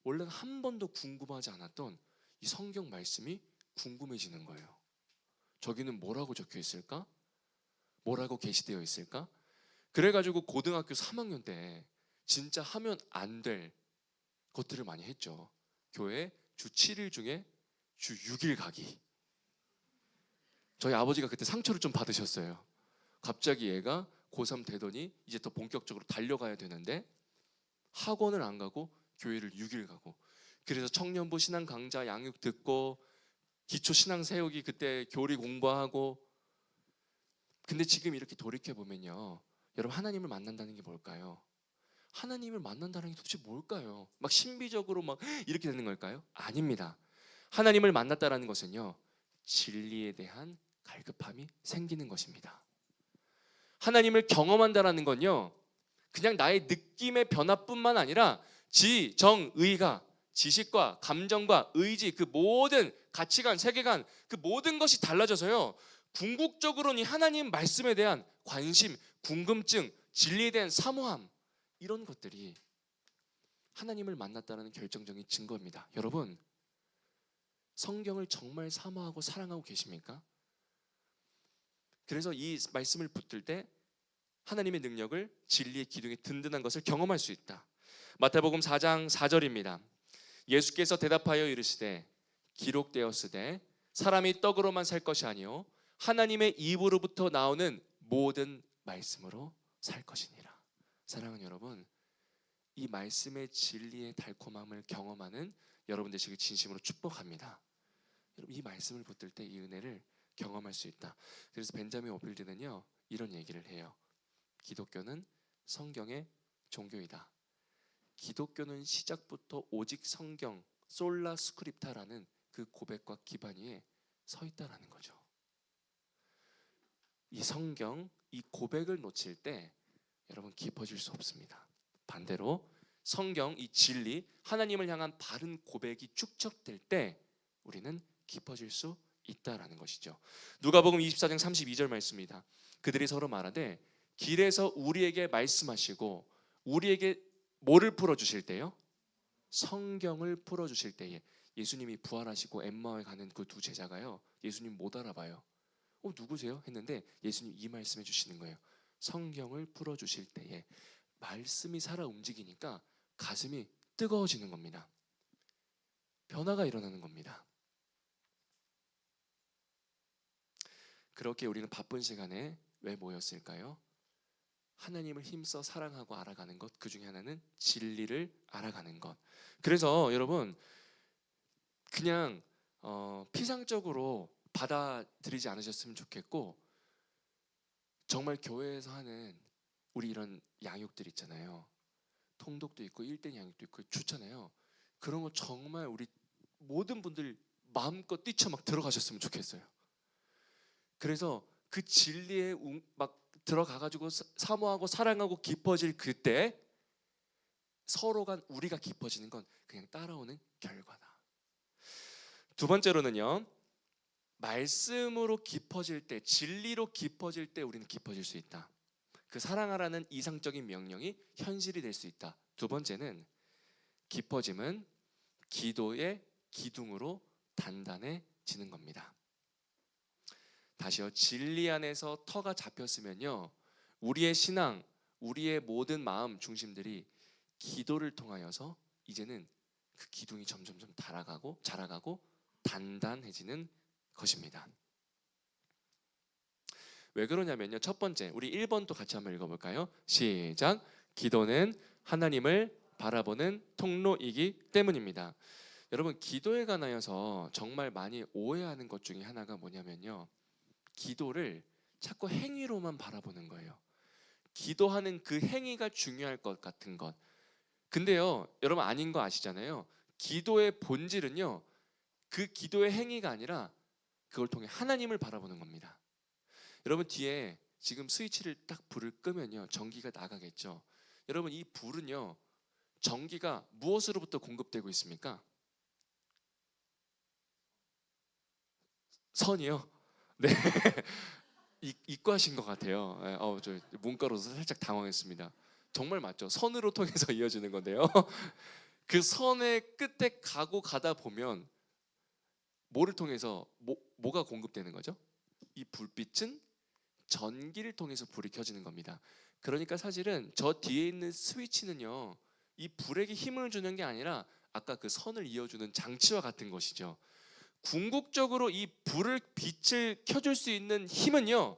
원래는 한 번도 궁금하지 않았던 이 성경 말씀이 궁금해지는 거예요. 저기는 뭐라고 적혀 있을까? 뭐라고 게시되어 있을까? 그래가지고 고등학교 3학년 때 진짜 하면 안 될 것들을 많이 했죠. 교회 주 7일 중에 주 6일 가기. 저희 아버지가 그때 상처를 좀 받으셨어요. 갑자기 얘가 고3 되더니 이제 더 본격적으로 달려가야 되는데 학원을 안 가고 교회를 6일 가고, 그래서 청년부 신앙 강좌 양육 듣고 기초 신앙 세우기 그때 교리 공부하고. 근데 지금 이렇게 돌이켜 보면요, 여러분, 하나님을 만난다는 게 뭘까요? 하나님을 만난다는 게 도대체 뭘까요? 막 신비적으로 막 이렇게 되는 걸까요? 아닙니다. 하나님을 만났다라는 것은요, 진리에 대한 갈급함이 생기는 것입니다. 하나님을 경험한다라는 건요, 그냥 나의 느낌의 변화뿐만 아니라 지, 정, 의가, 지식과 감정과 의지, 그 모든 가치관, 세계관, 그 모든 것이 달라져서요, 궁극적으로는 이 하나님 말씀에 대한 관심, 궁금증, 진리에 대한 사모함, 이런 것들이 하나님을 만났다는 결정적인 증거입니다. 여러분, 성경을 정말 사모하고 사랑하고 계십니까? 그래서 이 말씀을 붙들 때 하나님의 능력을, 진리의 기둥에 든든한 것을 경험할 수 있다. 마태복음 4장 4절입니다. 예수께서 대답하여 이르시되 기록되었으되 사람이 떡으로만 살 것이 아니요 하나님의 입으로부터 나오는 모든 말씀으로 살 것이니라. 사랑하는 여러분, 이 말씀의 진리의 달콤함을 경험하는 여러분 되시길 진심으로 축복합니다. 여러분, 이 말씀을 붙들 때 이 은혜를 경험할 수 있다. 그래서 벤자민 오필드는요, 이런 얘기를 해요. 기독교는 성경의 종교이다. 기독교는 시작부터 오직 성경, 솔라 스크립타라는 그 고백과 기반 위에 서 있다라는 거죠. 이 성경, 이 고백을 놓칠 때 여러분 깊어질 수 없습니다. 반대로 성경, 이 진리, 하나님을 향한 바른 고백이 축적될 때 우리는 깊어질 수 있다라는 것이죠. 누가복음 24장 32절 말씀입니다. 그들이 서로 말하되 길에서 우리에게 말씀하시고 우리에게 뭐를 풀어주실 때요? 성경을 풀어주실 때에. 예수님이 부활하시고 엠마오에 가는 그 두 제자가요, 예수님 못 알아봐요. 누구세요? 했는데 예수님 이 말씀해 주시는 거예요. 성경을 풀어주실 때에. 말씀이 살아 움직이니까 가슴이 뜨거워지는 겁니다. 변화가 일어나는 겁니다. 그렇게 우리는 바쁜 시간에 왜 모였을까요? 하나님을 힘써 사랑하고 알아가는 것, 그 중에 하나는 진리를 알아가는 것. 그래서 여러분, 그냥 피상적으로 받아들이지 않으셨으면 좋겠고, 정말 교회에서 하는 우리 이런 양육들 있잖아요. 통독도 있고 1대1 양육도 있고 좋잖아요. 그런 거 정말 우리 모든 분들 마음껏 뛰쳐 막 들어가셨으면 좋겠어요. 그래서 그 진리에 막 들어가가지고 사모하고 사랑하고 깊어질 그때 서로가, 우리가 깊어지는 건 그냥 따라오는 결과다. 두 번째로는요, 말씀으로 깊어질 때, 진리로 깊어질 때 우리는 깊어질 수 있다. 그 사랑하라는 이상적인 명령이 현실이 될 수 있다. 두 번째는 깊어짐은 기도의 기둥으로 단단해지는 겁니다. 다시요, 진리 안에서 터가 잡혔으면요, 우리의 신앙, 우리의 모든 마음 중심들이 기도를 통하여서 이제는 그 기둥이 점점점 자라가고 단단해지는 것입니다. 왜 그러냐면요, 첫 번째, 우리 1번도 같이 한번 읽어볼까요? 시작. 기도는 하나님을 바라보는 통로이기 때문입니다. 여러분, 기도에 관하여서 정말 많이 오해하는 것 중에 하나가 뭐냐면요, 기도를 자꾸 행위로만 바라보는 거예요. 기도하는 그 행위가 중요할 것 같은 것. 근데요, 여러분 아닌 거 아시잖아요. 기도의 본질은요, 그 기도의 행위가 아니라 그걸 통해 하나님을 바라보는 겁니다. 여러분, 뒤에 지금 스위치를 딱 불을 끄면요, 전기가 나가겠죠. 여러분, 이 불은요, 전기가 무엇으로부터 공급되고 있습니까? 선이요? 네. 이과신 것 같아요. 저 문과로서 살짝 당황했습니다. 정말 맞죠? 선으로 통해서 이어지는 건데요. 그 선의 끝에 가다 보면 뭐를 통해서 뭐가 공급되는 거죠? 이 불빛은 전기를 통해서 불이 켜지는 겁니다. 그러니까 사실은 저 뒤에 있는 스위치는요, 이 불에게 힘을 주는 게 아니라 아까 그 선을 이어주는 장치와 같은 것이죠. 궁극적으로 이 빛을 켜줄 수 있는 힘은요,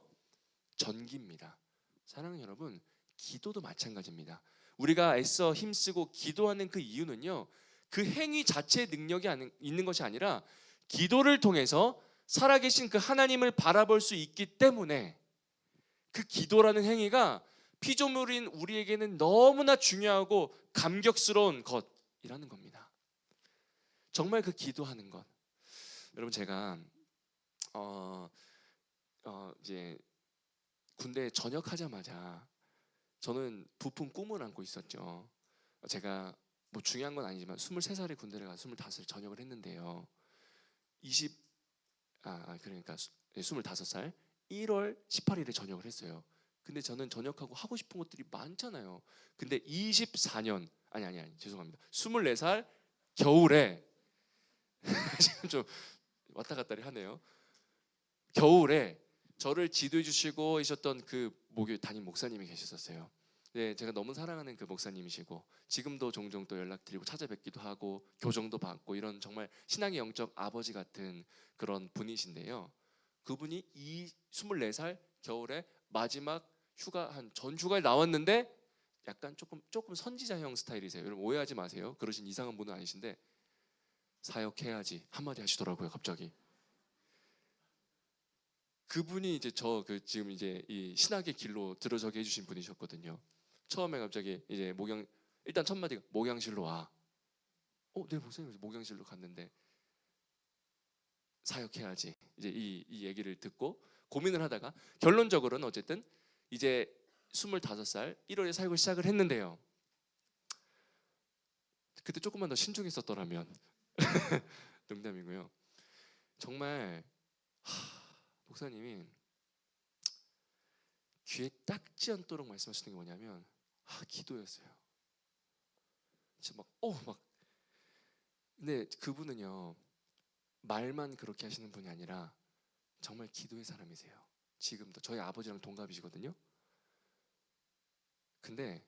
전기입니다. 사랑하는 여러분, 기도도 마찬가지입니다. 우리가 애써 힘쓰고 기도하는 그 이유는요, 그 행위 자체의 능력이 있는 것이 아니라 기도를 통해서 살아계신 그 하나님을 바라볼 수 있기 때문에, 그 기도라는 행위가 피조물인 우리에게는 너무나 중요하고 감격스러운 것이라는 겁니다. 정말 그 기도하는 것. 여러분, 제가 이제 군대 전역하자마자 저는 부푼 꿈을 안고 있었죠. 제가 뭐 중요한 건 아니지만 23살에 군대를 가서 25살에 전역을 했는데요. 그러니까 25살 1월 18일에 전역을 했어요. 근데 저는 전역하고 하고 싶은 것들이 많잖아요. 근데 24년 아니 죄송합니다. 24살 겨울에 지금 좀 왔다 갔다리 하네요. 겨울에 저를 지도해 주시고 있었던 그 목요일 담임 목사님이 계셨었어요. 네, 제가 너무 사랑하는 그 목사님이시고 지금도 종종 또 연락드리고 찾아뵙기도 하고 교정도 받고 이런 정말 신앙의 영적 아버지 같은 그런 분이신데요. 그분이 이 24살 겨울에 마지막 휴가 한 전 휴가에 나왔는데 약간 조금 선지자형 스타일이세요. 여러분 오해하지 마세요. 그러신 이상한 분은 아니신데 사역해야지 한마디 하시더라고요. 갑자기. 그분이 이제 저 그 지금 이제 이 신학의 길로 들어서게 해주신 분이셨거든요. 처음에 갑자기 이제 일단 첫 마디가 목양실로 와. 네 목사님 목양실로 갔는데 사역해야지. 이제 이 얘기를 듣고 고민을 하다가 결론적으로는 어쨌든 이제 25살 1월에 사역을 시작을 했는데요. 그때 조금만 더 신중했었더라면 농담이고요. 정말 목사님이 귀에 딱지 않도록 말씀하시는 게 뭐냐면 기도였어요. 진짜 막 근데 그분은요 말만 그렇게 하시는 분이 아니라 정말 기도의 사람이세요. 지금도 저희 아버지랑 동갑이시거든요. 근데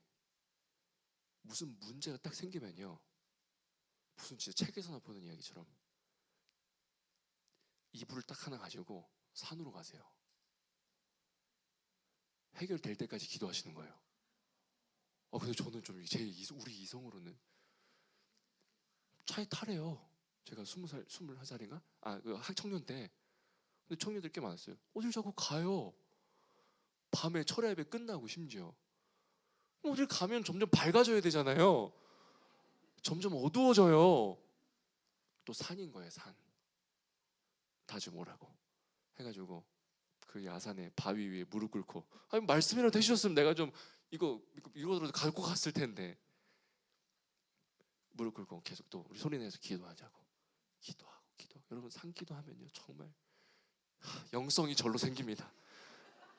무슨 문제가 딱 생기면요 무슨 진짜 책에서나 보는 이야기처럼 이불을 딱 하나 가지고 산으로 가세요. 해결될 때까지 기도하시는 거예요. 근데 저는 좀 우리 이성으로는 차에 타래요. 제가 20살, 21살인가? 그 학청년 때. 근데 청년들 꽤 많았어요. 어딜 자꾸 가요. 밤에 철야 예배 끝나고 심지어. 어딜 가면 점점 밝아져야 되잖아요. 점점 어두워져요. 또 산인 거예요, 산. 다 좀 오라고 해가지고 그 야산에 바위 위에 무릎 꿇고 말씀이라도 해주셨으면 내가 좀 이거라도 갖고 갔을 텐데 무릎 꿇고 계속 또 우리 소리내서 기도하자고 기도하고 여러분 산기도 하면요 정말 영성이 절로 생깁니다.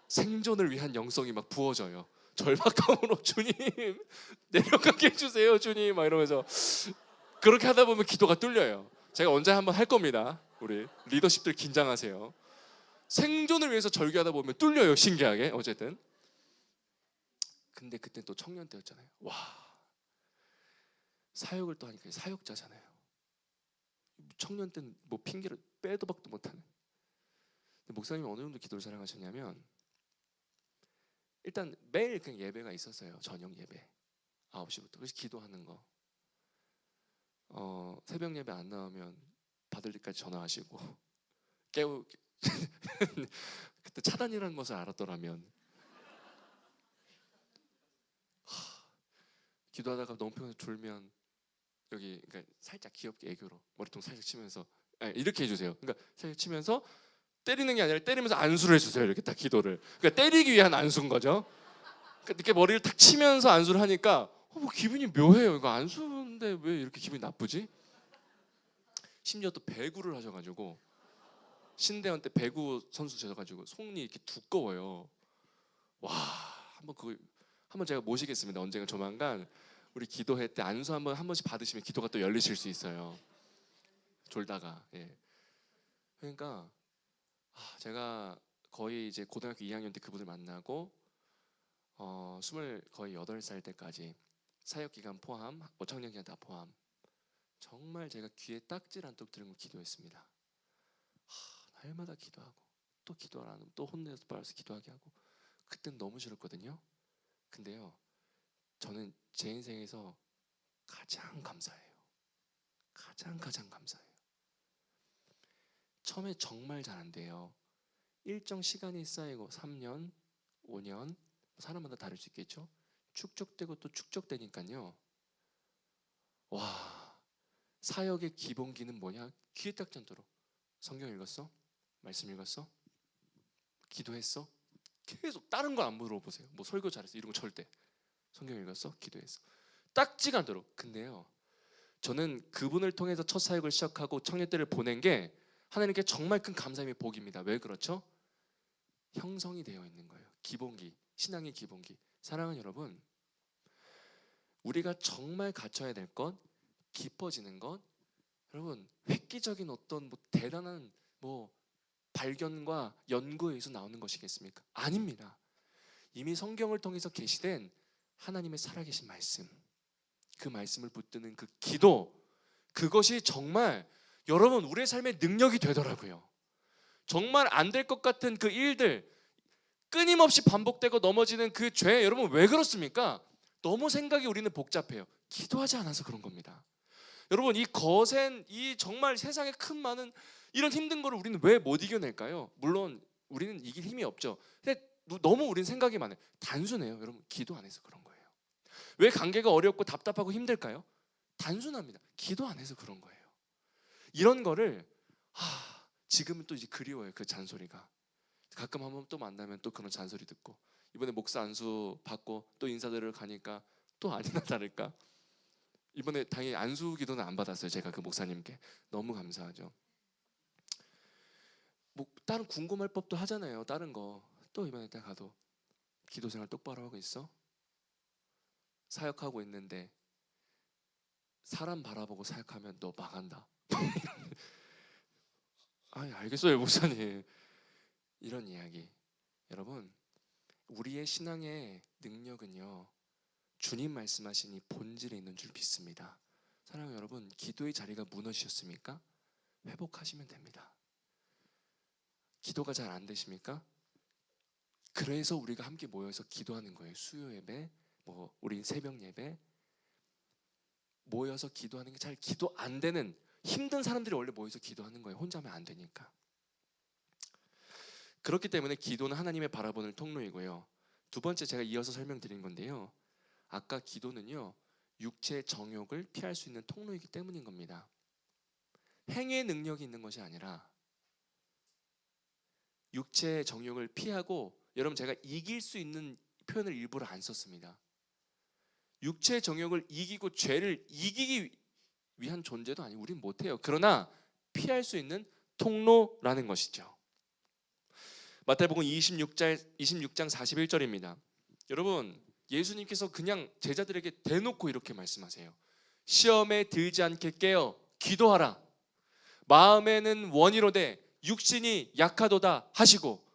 생존을 위한 영성이 막 부어져요. 절박함으로 주님 내려가게 해주세요 주님 막 이러면서 그렇게 하다 보면 기도가 뚫려요. 제가 언제 한번 할 겁니다. 우리 리더십들 긴장하세요. 생존을 위해서 절규하다 보면 뚫려요. 신기하게 어쨌든. 근데 그때 또 청년 때였잖아요. 와 사역을 또 하니까 사역자잖아요. 청년 때는 뭐 핑계를 빼도 박도 못하는. 목사님이 어느 정도 기도를 사랑하셨냐면 일단 매일 그냥 예배가 있었어요. 저녁 예배 9시부터. 그래서 기도하는 거. 새벽 예배 안 나오면 받을 때까지 전화하시고 그때 차단이라는 것을 알았더라면 기도하다가 너무 피곤해서 졸면 여기 그러니까 살짝 귀엽게 애교로 머리통 살짝 치면서 이렇게 해주세요. 그러니까 살짝 치면서 때리는 게 아니라 때리면서 안수를 해주세요. 이렇게 딱 기도를. 그러니까 때리기 위한 안수인 거죠. 그러니까 이렇게 머리를 탁 치면서 안수를 하니까 뭐 기분이 묘해요. 이거 안수인데 왜 이렇게 기분이 나쁘지? 심지어 또 배구를 하셔가지고 신대원 때 배구 선수 되셔가지고 손이 이렇게 두꺼워요. 와 한번 제가 모시겠습니다. 언젠가 조만간 우리 기도회 때 안수 한 번씩 받으시면 기도가 또 열리실 수 있어요. 졸다가 그러니까 제가 거의 이제 고등학교 2학년 때 그분을 만나고 거의 8살 때까지 사역 기간 포함, 청년 기간 다 포함 정말 제가 귀에 딱질 않도록 들은 걸 기도했습니다. 날마다 기도하고 또 기도 안 하면 또 혼내서 빨아서 기도하게 하고 그땐 너무 싫었거든요. 근데요 저는 제 인생에서 가장 감사해요. 가장 감사해요. 처음에 정말 잘 안 돼요. 일정 시간이 쌓이고 3년, 5년 사람마다 다를 수 있겠죠. 축적되고 또 축적되니까요. 와 사역의 기본기는 뭐냐? 귀에 딱 잡도록 성경 읽었어? 말씀 읽었어? 기도했어? 계속 다른 거 안 물어보세요. 뭐 설교 잘했어 이런 거 절대. 성경 읽었어? 기도했어. 딱지가 않도록. 근데요 저는 그분을 통해서 첫 사역을 시작하고 청년 때를 보낸 게 하나님께 정말 큰 감사함의 복입니다. 왜 그렇죠? 형성이 되어 있는 거예요. 기본기 신앙의 기본기. 사랑하는 여러분, 우리가 정말 갖춰야 될 것, 깊어지는 것, 여러분 획기적인 어떤 뭐 대단한 뭐 발견과 연구에 의해서 나오는 것이겠습니까? 아닙니다. 이미 성경을 통해서 계시된 하나님의 살아계신 말씀, 그 말씀을 붙드는 그 기도, 그것이 정말 여러분 우리의 삶의 능력이 되더라고요. 정말 안 될 것 같은 그 일들, 끊임없이 반복되고 넘어지는 그 죄, 여러분 왜 그렇습니까? 너무 생각이 우리는 복잡해요. 기도하지 않아서 그런 겁니다. 여러분 이 거센, 이 정말 세상에 큰 많은 이런 힘든 거를 우리는 왜 못 이겨낼까요? 물론 우리는 이길 힘이 없죠. 근데 너무 우리는 생각이 많아요. 단순해요. 여러분 기도 안 해서 그런 거예요. 왜 관계가 어렵고 답답하고 힘들까요? 단순합니다. 기도 안 해서 그런 거예요. 이런 거를 지금은 또 이제 그리워요. 그 잔소리가. 가끔 한번 또 만나면 또 그런 잔소리 듣고, 이번에 목사 안수 받고 또 인사드리러 가니까 또 아니나 다를까 이번에 당연히 안수 기도는 안 받았어요. 제가 그 목사님께 너무 감사하죠. 뭐 다른 궁금할 법도 하잖아요. 다른 거 또 이번에 딱 가도 기도 생활 똑바로 하고 있어? 사역하고 있는데 사람 바라보고 사역하면 너 망한다. 아니 알겠어요 목사님. 이런 이야기. 여러분 우리의 신앙의 능력은요 주님 말씀하신 이 본질에 있는 줄 믿습니다. 사랑하는 여러분, 기도의 자리가 무너지셨습니까? 회복하시면 됩니다. 기도가 잘 안 되십니까? 그래서 우리가 함께 모여서 기도하는 거예요. 수요 예배, 뭐 우리 새벽 예배 모여서 기도하는 게 잘 기도 안 되는 힘든 사람들이 원래 모여서 기도하는 거예요. 혼자 하면 안 되니까. 그렇기 때문에 기도는 하나님의 바라보는 통로이고요. 두 번째 제가 이어서 설명드린 건데요. 아까 기도는요 육체의 정욕을 피할 수 있는 통로이기 때문인 겁니다. 행위의 능력이 있는 것이 아니라 육체의 정욕을 피하고, 여러분 제가 이길 수 있는 표현을 일부러 안 썼습니다. 육체의 정욕을 이기고 죄를 이기기 위한 존재도 아니고 우린 못해요. 그러나 피할 수 있는 통로라는 것이죠. 마태복음 26장 41절입니다. 여러분 예수님께서 그냥 제자들에게 대놓고 이렇게 말씀하세요. 시험에 들지 않게 깨어 기도하라. 마음에는 원이로되 육신이 약하도다 하시고.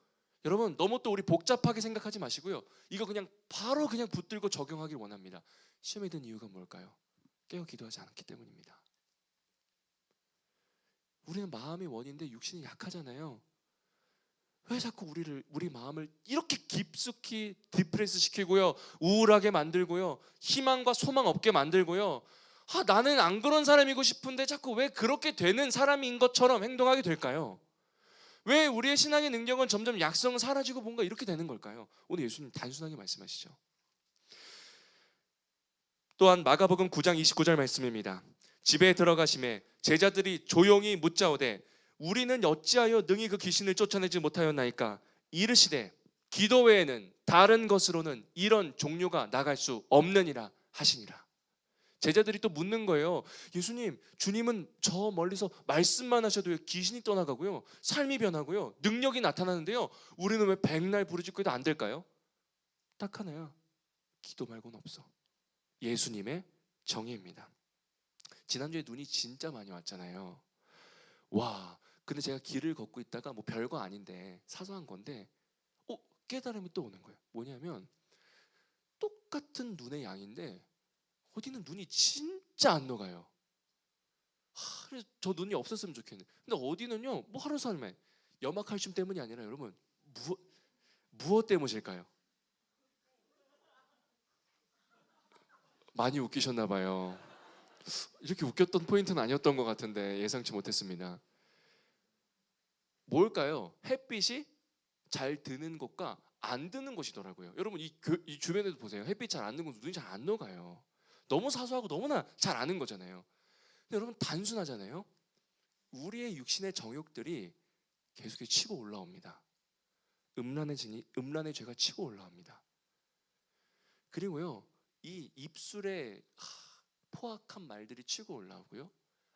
여러분 너무 또 우리 복잡하게 생각하지 마시고요. 이거 그냥 바로 그냥 붙들고 적용하길 원합니다. 시험에 든 이유가 뭘까요? 깨어 기도하지 않았기 때문입니다. 우리는 마음이 원인데 육신이 약하잖아요. 왜 자꾸 우리 마음을 이렇게 깊숙이 디프레스 시키고요, 우울하게 만들고요, 희망과 소망 없게 만들고요. 나는 안 그런 사람이고 싶은데 자꾸 왜 그렇게 되는 사람인 것처럼 행동하게 될까요? 왜 우리의 신앙의 능력은 점점 약성은 사라지고 뭔가 이렇게 되는 걸까요? 오늘 예수님 단순하게 말씀하시죠. 또한 마가복음 9장 29절 말씀입니다. 집에 들어가심에 제자들이 조용히 묻자오되 우리는 어찌하여 능히 그 귀신을 쫓아내지 못하였나이까? 이르시되 기도 외에는 다른 것으로는 이런 종류가 나갈 수 없느니라 하시니라. 제자들이 또 묻는 거예요. 예수님, 주님은 저 멀리서 말씀만 하셔도 귀신이 떠나가고요, 삶이 변하고요, 능력이 나타나는데요, 우리는 왜 백날 부르짖고 해도 안 될까요? 딱 하나야. 기도 말고는 없어. 예수님의 정의입니다. 지난주에 눈이 진짜 많이 왔잖아요. 와, 근데 제가 길을 걷고 있다가 뭐 별거 아닌데 사소한 건데 깨달음이 또 오는 거예요. 뭐냐면 똑같은 눈의 양인데 어디는 눈이 진짜 안 녹아요. 그래서 저 눈이 없었으면 좋겠는데, 근데 어디는요 뭐 하루 살매 염화칼슘 때문이 아니라 여러분 무엇 때문일까요? 많이 웃기셨나 봐요. 이렇게 웃겼던 포인트는 아니었던 것 같은데 예상치 못했습니다. 뭘까요? 햇빛이 잘 드는 곳과 안 드는 곳이더라고요. 여러분 이 주변에도 보세요. 햇빛 잘 안 드는 곳 눈이 잘 안 녹아요. 너무 사소하고 너무나 잘 아는 거잖아요. 근데 여러분 단순하잖아요. 우리의 육신의 정욕들이 계속해서 치고 올라옵니다. 음란의 죄가 치고 올라옵니다. 그리고요 이 입술에 포악한 말들이 치고 올라오고요,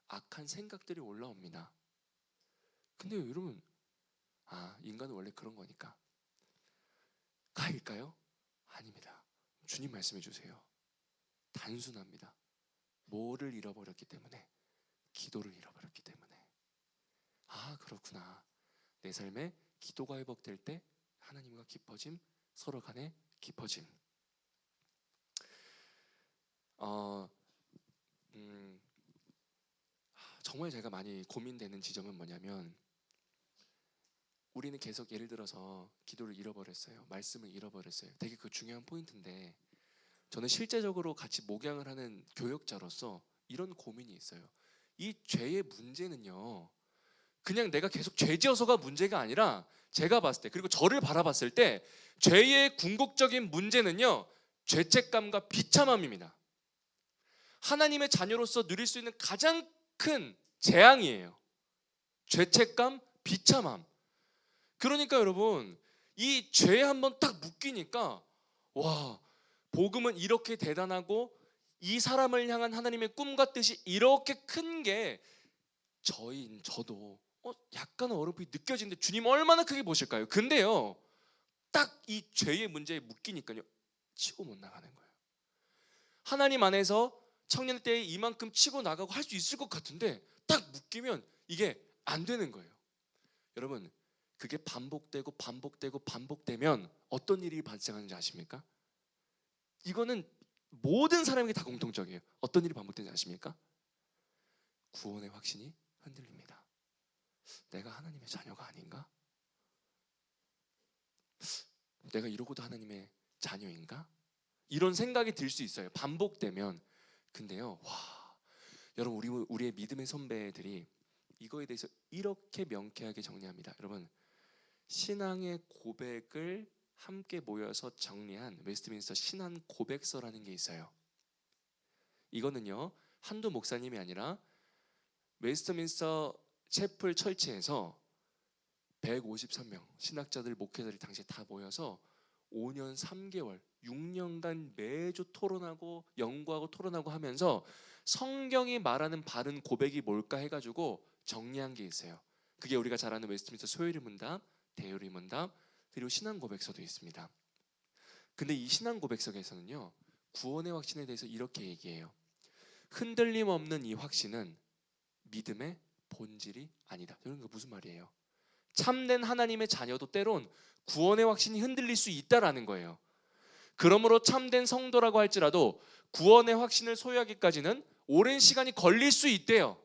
악한 생각들이 올라옵니다. 근데 여러분 인간은 원래 그런 거니까 가일까요? 아닙니다. 주님 말씀해 주세요. 단순합니다. 뭐를 잃어버렸기 때문에? 기도를 잃어버렸기 때문에. 아, 그렇구나. 내 삶에 기도가 회복될 때 하나님과 깊어짐, 서로 간에 깊어짐. 정말 제가 많이 고민되는 지점은 뭐냐면, 우리는 계속 예를 들어서 기도를 잃어버렸어요. 말씀을 잃어버렸어요. 되게 그 중요한 포인트인데, 저는 실제적으로 같이 목양을 하는 교역자로서 이런 고민이 있어요. 이 죄의 문제는요, 그냥 내가 계속 죄 지어서가 문제가 아니라, 제가 봤을 때, 그리고 저를 바라봤을 때 죄의 궁극적인 문제는요, 죄책감과 비참함입니다. 하나님의 자녀로서 누릴 수 있는 가장 큰 재앙이에요. 죄책감, 비참함. 그러니까 여러분, 이 죄에 한번 딱 묶이니까, 와, 복음은 이렇게 대단하고 이 사람을 향한 하나님의 꿈과 뜻이 이렇게 큰 게 저도 약간 어렴풋이 느껴지는데, 주님 얼마나 크게 보실까요? 근데요, 딱 이 죄의 문제에 묶이니까요, 치고 못 나가는 거예요. 하나님 안에서 청년 때에 이만큼 치고 나가고 할 수 있을 것 같은데, 딱 묶이면 이게 안 되는 거예요. 여러분, 그게 반복되면 어떤 일이 발생하는지 아십니까? 이거는 모든 사람에게 다 공통적이에요. 어떤 일이 반복되는지 아십니까? 구원의 확신이 흔들립니다. 내가 하나님의 자녀가 아닌가? 내가 이러고도 하나님의 자녀인가? 이런 생각이 들 수 있어요. 반복되면. 근데요, 와, 여러분, 우리의 믿음의 선배들이 이거에 대해서 이렇게 명쾌하게 정리합니다. 여러분, 신앙의 고백을 함께 모여서 정리한 웨스트민스터 신앙 고백서라는 게 있어요. 이거는요, 한두 목사님이 아니라 웨스트민스터 채플 철치에서 153명 신학자들, 목회자들이 당시에 다 모여서 5년 3개월 6년간 매주 토론하고 연구하고 토론하고 하면서 성경이 말하는 바른 고백이 뭘까 해가지고 정리한 게 있어요. 그게 우리가 잘 아는 웨스트민스터 소요리 문답, 대요리 문답, 그리고 신앙 고백서도 있습니다. 근데 이 신앙 고백서에서는요, 구원의 확신에 대해서 이렇게 얘기해요. 흔들림 없는 이 확신은 믿음의 본질이 아니다. 이런 거 무슨 말이에요? 참된 하나님의 자녀도 때론 구원의 확신이 흔들릴 수 있다라는 거예요. 그러므로 참된 성도라고 할지라도 구원의 확신을 소유하기까지는 오랜 시간이 걸릴 수 있대요.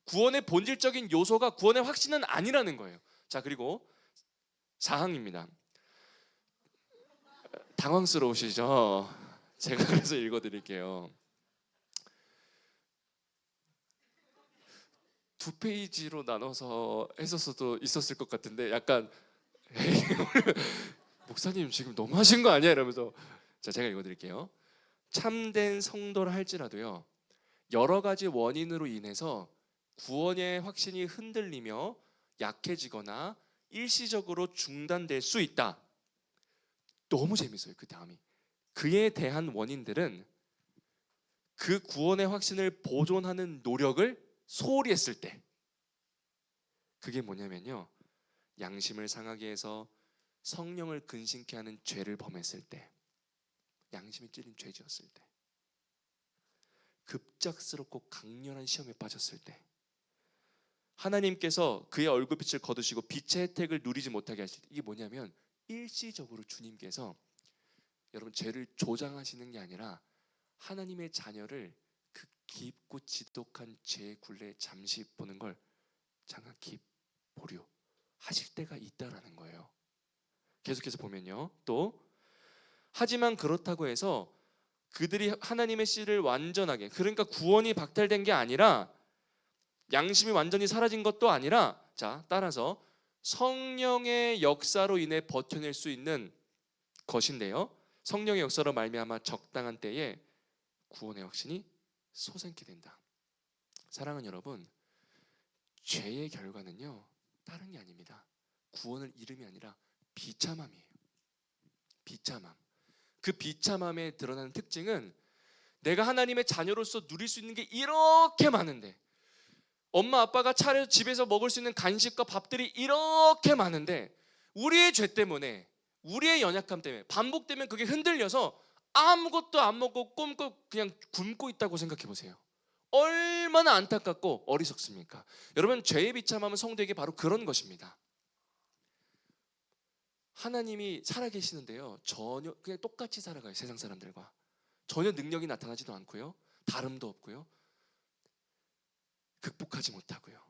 구원의 본질적인 요소가 구원의 확신은 아니라는 거예요. 자, 그리고 4항입니다. 당황스러우시죠? 제가 그래서 읽어드릴게요. 2페이지로 나눠서 했었어도 있었을 것 같은데, 약간 에이, 목사님 지금 너무 하신 거 아니야? 이러면서. 자, 제가 읽어드릴게요. 참된 성도라 할지라도요, 여러 가지 원인으로 인해서 구원의 확신이 흔들리며 약해지거나 일시적으로 중단될 수 있다. 너무 재밌어요. 그 다음이, 그에 대한 원인들은 그 구원의 확신을 보존하는 노력을 소홀히 했을 때, 그게 뭐냐면요, 양심을 상하게 해서 성령을 근심케 하는 죄를 범했을 때, 양심이 찔린 죄 지었을 때, 급작스럽고 강렬한 시험에 빠졌을 때, 하나님께서 그의 얼굴빛을 거두시고 빛의 혜택을 누리지 못하게 하실 때, 이게 뭐냐면 일시적으로 주님께서 여러분 죄를 조장하시는 게 아니라 하나님의 자녀를 그 깊고 지독한 죄의 굴레에 잠시 보는 걸 장악히 보류하실 때가 있다라는 거예요. 계속해서 보면요, 또 하지만 그렇다고 해서 그들이 하나님의 씨를 완전하게, 그러니까 구원이 박탈된 게 아니라 양심이 완전히 사라진 것도 아니라, 자, 따라서 성령의 역사로 인해 버텨낼 수 있는 것인데요, 성령의 역사로 말미암아 적당한 때에 구원의 확신이 솟아있게 된다. 사랑하는 여러분, 죄의 결과는요, 다른 게 아닙니다. 구원을 잃음이 아니라 비참함이에요. 비참함. 그 비참함에 드러나는 특징은 내가 하나님의 자녀로서 누릴 수 있는 게 이렇게 많은데, 엄마 아빠가 차려서 집에서 먹을 수 있는 간식과 밥들이 이렇게 많은데, 우리의 죄 때문에, 우리의 연약함 때문에 반복되면 그게 흔들려서 아무것도 안 먹고 꼼꼼 그냥 굶고 있다고 생각해 보세요. 얼마나 안타깝고 어리석습니까? 여러분, 죄의 비참함은 성도에게 바로 그런 것입니다. 하나님이 살아계시는데요, 전혀 그냥 똑같이 살아가요. 세상 사람들과 전혀 능력이 나타나지도 않고요, 다름도 없고요, 극복하지 못하고요.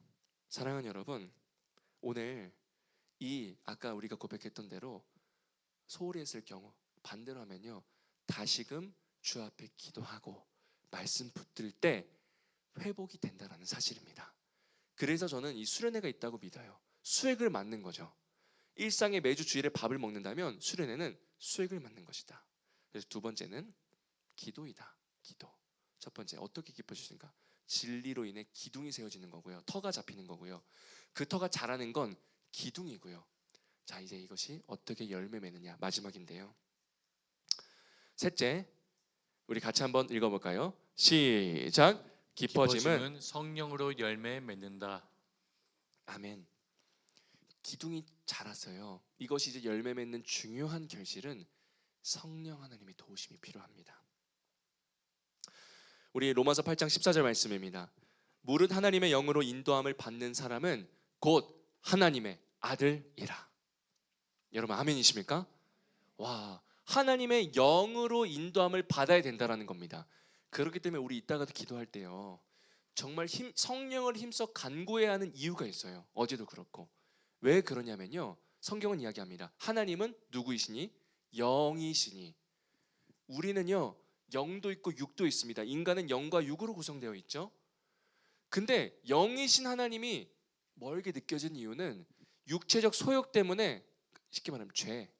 사랑하는 여러분, 오늘 이 아까 우리가 고백했던 대로 소홀히 했을 경우 반대로 하면요, 다시금 주 앞에 기도하고 말씀 붙들 때 회복이 된다는 사실입니다. 그래서 저는 이 수련회가 있다고 믿어요. 수액을 맞는 거죠. 일상에 매주 주일에 밥을 먹는다면 수련회는 수액을 맞는 것이다. 그래서 두 번째는 기도이다. 기도. 첫 번째, 어떻게 깊어지십니까? 진리로 인해 기둥이 세워지는 거고요, 터가 잡히는 거고요, 그 터가 자라는 건 기둥이고요. 자, 이제 이것이 어떻게 열매 맺느냐, 마지막인데요. 셋째, 우리 같이 한번 읽어볼까요? 시작. 깊어짐은 성령으로 열매 맺는다. 아멘. 기둥이 자랐어요. 이것이 이제 열매 맺는 중요한 결실은 성령 하나님의 도우심이 필요합니다. 우리 로마서 8장 14절 말씀입니다. 무릇 하나님의 영으로 인도함을 받는 사람은 곧 하나님의 아들이라. 여러분, 아멘이십니까? 와, 하나님의 영으로 인도함을 받아야 된다라는 겁니다. 그렇기 때문에 우리 이따가도 기도할 때요, 정말 성령을 힘써 간구해야 하는 이유가 있어요. 어제도 그렇고. 왜 그러냐면요, 성경은 이야기합니다. 하나님은 누구이시니? 영이시니. 우리는요, 영도 있고 육도 있습니다. 인간은 영과 육으로 구성되어 있죠. 근데 영이신 하나님이 멀게 느껴진 이유는 육체적 소욕 때문에, 쉽게 말하면 죄,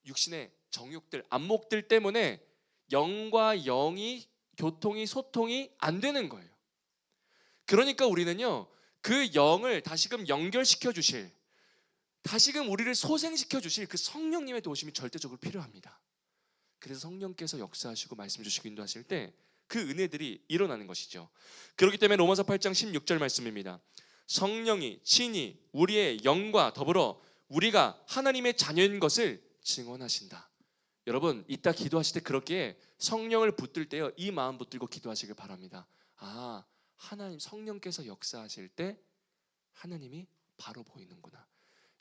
육신의 정욕들, 안목들 때문에 영과 영이 교통이, 소통이 안 되는 거예요. 그러니까 우리는요, 그 영을 다시금 연결시켜 주실, 다시금 우리를 소생시켜 주실 그 성령님의 도우심이 절대적으로 필요합니다. 그래서 성령께서 역사하시고 말씀 주시고 인도하실 때 그 은혜들이 일어나는 것이죠. 그렇기 때문에 로마서 8장 16절 말씀입니다. 성령이 친히 우리의 영과 더불어 우리가 하나님의 자녀인 것을 증언하신다. 여러분, 이따 기도하실 때 그렇게 성령을 붙들 때요, 이 마음 붙들고 기도하시길 바랍니다. 아, 하나님 성령께서 역사하실 때 하나님이 바로 보이는구나.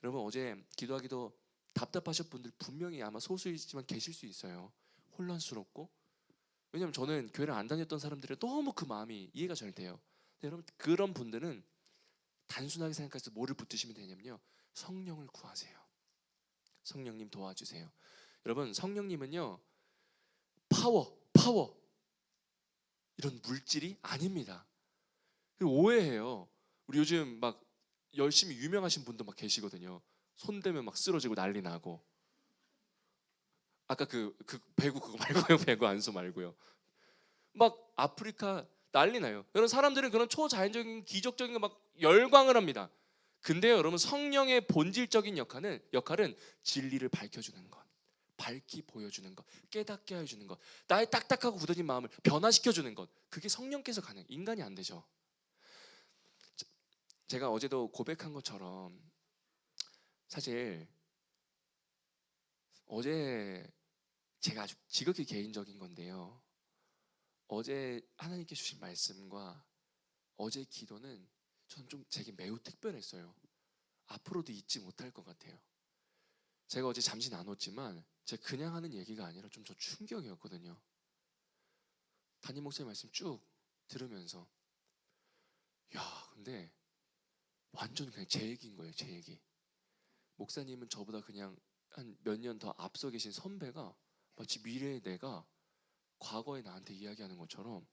여러분, 어제 기도하기도 답답하신 분들 분명히 아마 소수이지만 계실 수 있어요. 혼란스럽고. 왜냐하면 저는 교회를 안 다녔던 사람들의 너무 그 마음이 이해가 잘 돼요. 근데 여러분, 그런 분들은 단순하게 생각해서 뭐를 붙드시면 되냐면요, 성령을 구하세요. 성령님 도와주세요. 여러분, 성령님은요, 파워 이런 물질이 아닙니다. 오해해요. 우리 요즘 막 열심히 유명하신 분도 막 계시거든요. 손대면 막 쓰러지고 난리 나고. 아까 그 배구 그거 말고요. 배구 안수 말고요. 막 아프리카 난리 나요. 여러분, 사람들은 그런 초자연적인 기적적인 거 막 열광을 합니다. 근데요, 여러분, 성령의 본질적인 역할은 진리를 밝혀주는 것, 밝히 보여주는 것, 깨닫게 해주는 것, 나의 딱딱하고 굳어진 마음을 변화시켜주는 것. 그게 성령께서 가능, 인간이 안 되죠. 제가 어제도 고백한 것처럼 사실 어제 제가 아주 지극히 개인적인 건데요, 어제 하나님께 주신 말씀과 어제 기도는 저는 좀 제게 매우 특별했어요. 앞으로도 잊지 못할 것 같아요. 제가 어제 잠시 나눴지만 제가 그냥 하는 얘기가 아니라 좀 저 충격이었거든요. 담임 목사님 말씀 쭉 들으면서, 야, 근데 완전 그냥 제 얘기인 거예요. 제 얘기. 목사님은 저보다 그냥 한 몇 년 더 앞서 계신 선배가 마치 미래의 내가 과거에 나한테 이야기하는 것처럼,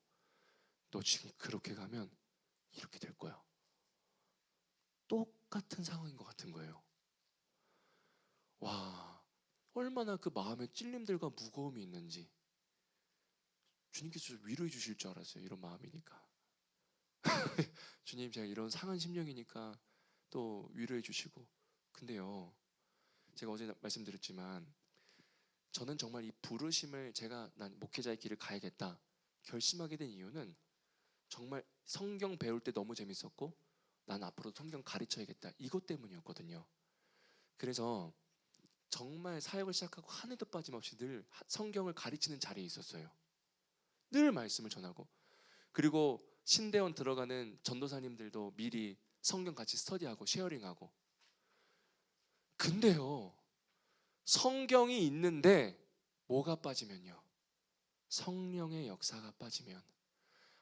너 지금 그렇게 가면 이렇게 될 거야. 똑같은 상황인 것 같은 거예요. 와, 얼마나 그 마음에 찔림들과 무거움이 있는지. 주님께서 위로해 주실 줄 알았어요. 이런 마음이니까. 주님, 제가 이런 상한 심령이니까 또 위로해 주시고. 근데요, 제가 어제 말씀드렸지만 저는 정말 이 부르심을, 제가 난 목회자의 길을 가야겠다 결심하게 된 이유는 정말 성경 배울 때 너무 재밌었고 난 앞으로 성경 가르쳐야겠다, 이것 때문이었거든요. 그래서 정말 사역을 시작하고 한 해도 빠짐없이 늘 성경을 가르치는 자리에 있었어요. 늘 말씀을 전하고, 그리고 신대원 들어가는 전도사님들도 미리 성경 같이 스터디하고 쉐어링하고. 근데요, 성경이 있는데 뭐가 빠지면요, 성령의 역사가 빠지면,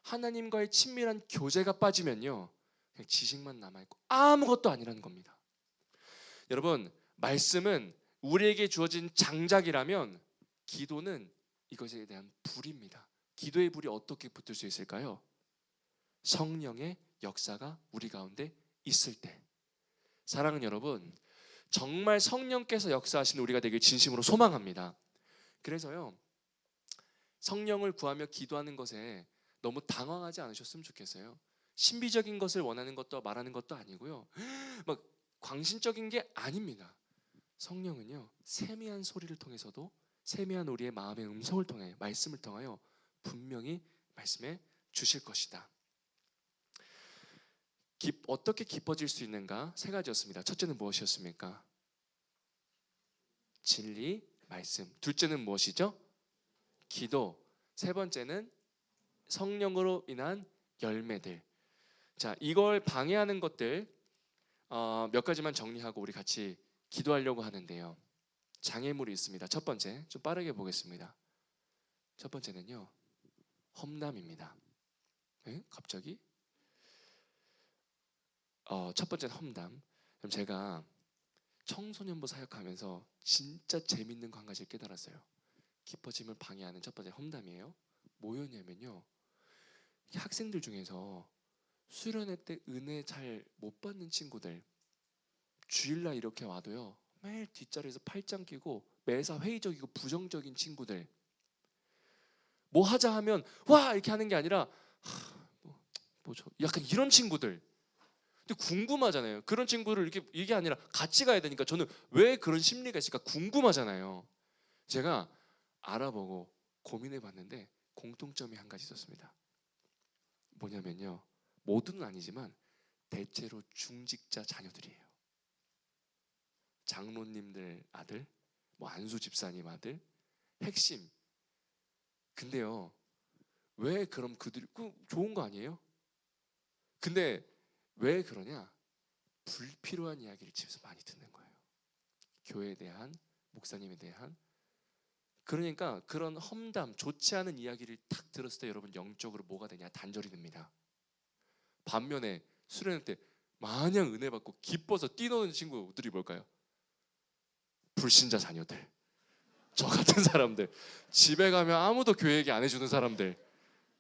하나님과의 친밀한 교제가 빠지면요, 그냥 지식만 남아있고 아무것도 아니라는 겁니다. 여러분, 말씀은 우리에게 주어진 장작이라면 기도는 이것에 대한 불입니다. 기도의 불이 어떻게 붙을 수 있을까요? 성령의 역사가 우리 가운데 있을 때. 사랑하는 여러분, 정말 성령께서 역사하시는 우리가 되길 진심으로 소망합니다. 그래서요, 성령을 구하며 기도하는 것에 너무 당황하지 않으셨으면 좋겠어요. 신비적인 것을 원하는 것도 말하는 것도 아니고요, 막 광신적인 게 아닙니다. 성령은요, 세미한 소리를 통해서도, 세미한 우리의 마음의 음성을 통해, 말씀을 통하여 분명히 말씀해 주실 것이다. 어떻게 깊어질 수 있는가? 세 가지였습니다. 첫째는 무엇이었습니까? 진리, 말씀. 둘째는 무엇이죠? 기도. 세 번째는 성령으로 인한 열매들. 자, 이걸 방해하는 것들 몇 가지만 정리하고 우리 같이 기도하려고 하는데요. 장애물이 있습니다. 첫 번째, 좀 빠르게 보겠습니다. 첫 번째는요, 험담입니다. 네? 갑자기? 첫 번째는 험담. 그럼 제가 청소년부 사역하면서 진짜 재밌는 거 한 가지를 깨달았어요. 깊어짐을 방해하는 첫 번째 험담이에요. 뭐였냐면요, 학생들 중에서 수련회 때 은혜 잘 못 받는 친구들, 주일날 이렇게 와도요, 매일 뒷자리에서 팔짱 끼고 매사 회의적이고 부정적인 친구들, 뭐 하자 하면 와 이렇게 하는 게 아니라 뭐죠? 약간 이런 친구들. 근데 궁금하잖아요. 그런 친구를 이렇게, 이게 아니라 같이 가야 되니까 저는 왜 그런 심리가 있을까 궁금하잖아요. 제가 알아보고 고민해 봤는데 공통점이 한 가지 있었습니다. 뭐냐면요, 모두는 아니지만 대체로 중직자 자녀들이에요. 장로님들 아들, 뭐 안수 집사님 아들, 핵심. 근데요, 왜 그럼 그들이 좋은 거 아니에요? 근데 왜 그러냐? 불필요한 이야기를 집에서 많이 듣는 거예요. 교회에 대한, 목사님에 대한. 그러니까 그런 험담, 좋지 않은 이야기를 탁 들었을 때 여러분 영적으로 뭐가 되냐? 단절이 됩니다. 반면에 수련회 때 마냥 은혜 받고 기뻐서 뛰노는 친구들이 뭘까요? 불신자 자녀들, 저 같은 사람들, 집에 가면 아무도 교회 얘기 안 해주는 사람들,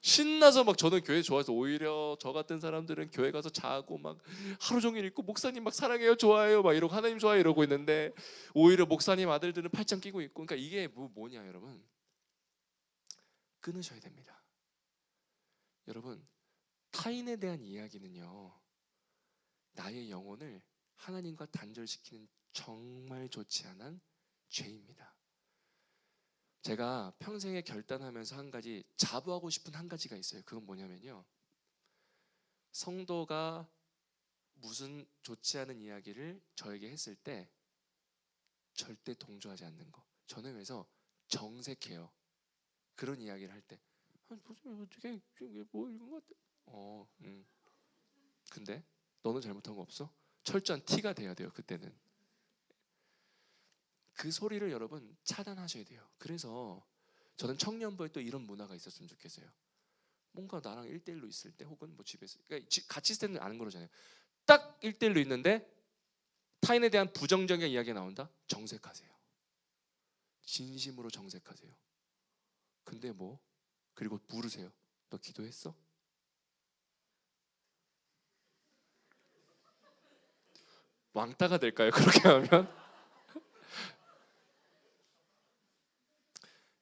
신나서 막, 저는 교회 좋아해서 오히려 저 같은 사람들은 교회 가서 자고 막 하루 종일 있고 목사님 막 사랑해요 좋아해요 막 이러고 하나님 좋아해 이러고 있는데, 오히려 목사님 아들들은 팔짱 끼고 있고. 그러니까 이게 뭐냐 여러분, 끊으셔야 됩니다. 여러분, 타인에 대한 이야기는요, 나의 영혼을 하나님과 단절시키는 정말 좋지 않은 죄입니다. 제가 평생에 결단하면서 한 가지, 자부하고 싶은 한 가지가 있어요. 그건 뭐냐면요, 성도가 무슨 좋지 않은 이야기를 저에게 했을 때 절대 동조하지 않는 거. 저는 그래서 정색해요. 그런 이야기를 할 때, 어떻게 뭐 이런 것 같아. 근데 너는 잘못한 거 없어? 철저한 티가 돼야 돼요. 그때는 그 소리를 여러분 차단하셔야 돼요. 그래서 저는 청년부에 또 이런 문화가 있었으면 좋겠어요. 뭔가 나랑 1대1로 있을 때, 혹은 뭐 집에서, 그러니까 같이 있을 때는 아는 거잖아요. 딱 1대1로 있는데 타인에 대한 부정적인 이야기가 나온다? 정색하세요. 진심으로 정색하세요. 근데 뭐, 그리고 물으세요. 너 기도했어? 왕따가 될까요? 그렇게 하면?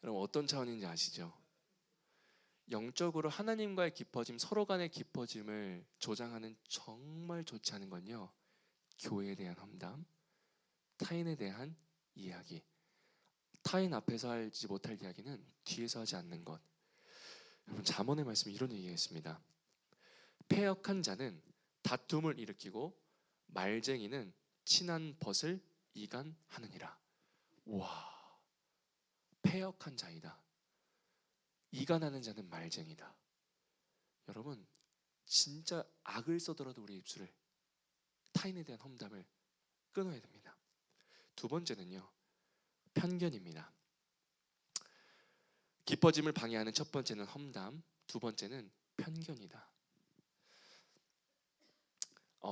여러분, 어떤 차원인지 아시죠? 영적으로 하나님과의 깊어짐, 서로 간의 깊어짐을 조장하는 정말 좋지 않은 건요, 교회에 대한 험담, 타인에 대한 이야기, 타인 앞에서 하지 못할 이야기는 뒤에서 하지 않는 것. 여러분, 잠언의 말씀에 이런 얘기가 있습니다. 패역한 자는 다툼을 일으키고 말쟁이는 친한 벗을 이간하느니라. 와, 패역한 자이다. 이간하는 자는 말쟁이다. 여러분, 진짜 악을 써더라도 우리 입술을, 타인에 대한 험담을 끊어야 됩니다. 두 번째는요, 편견입니다. 기뻐짐을 방해하는 첫 번째는 험담, 두 번째는 편견이다.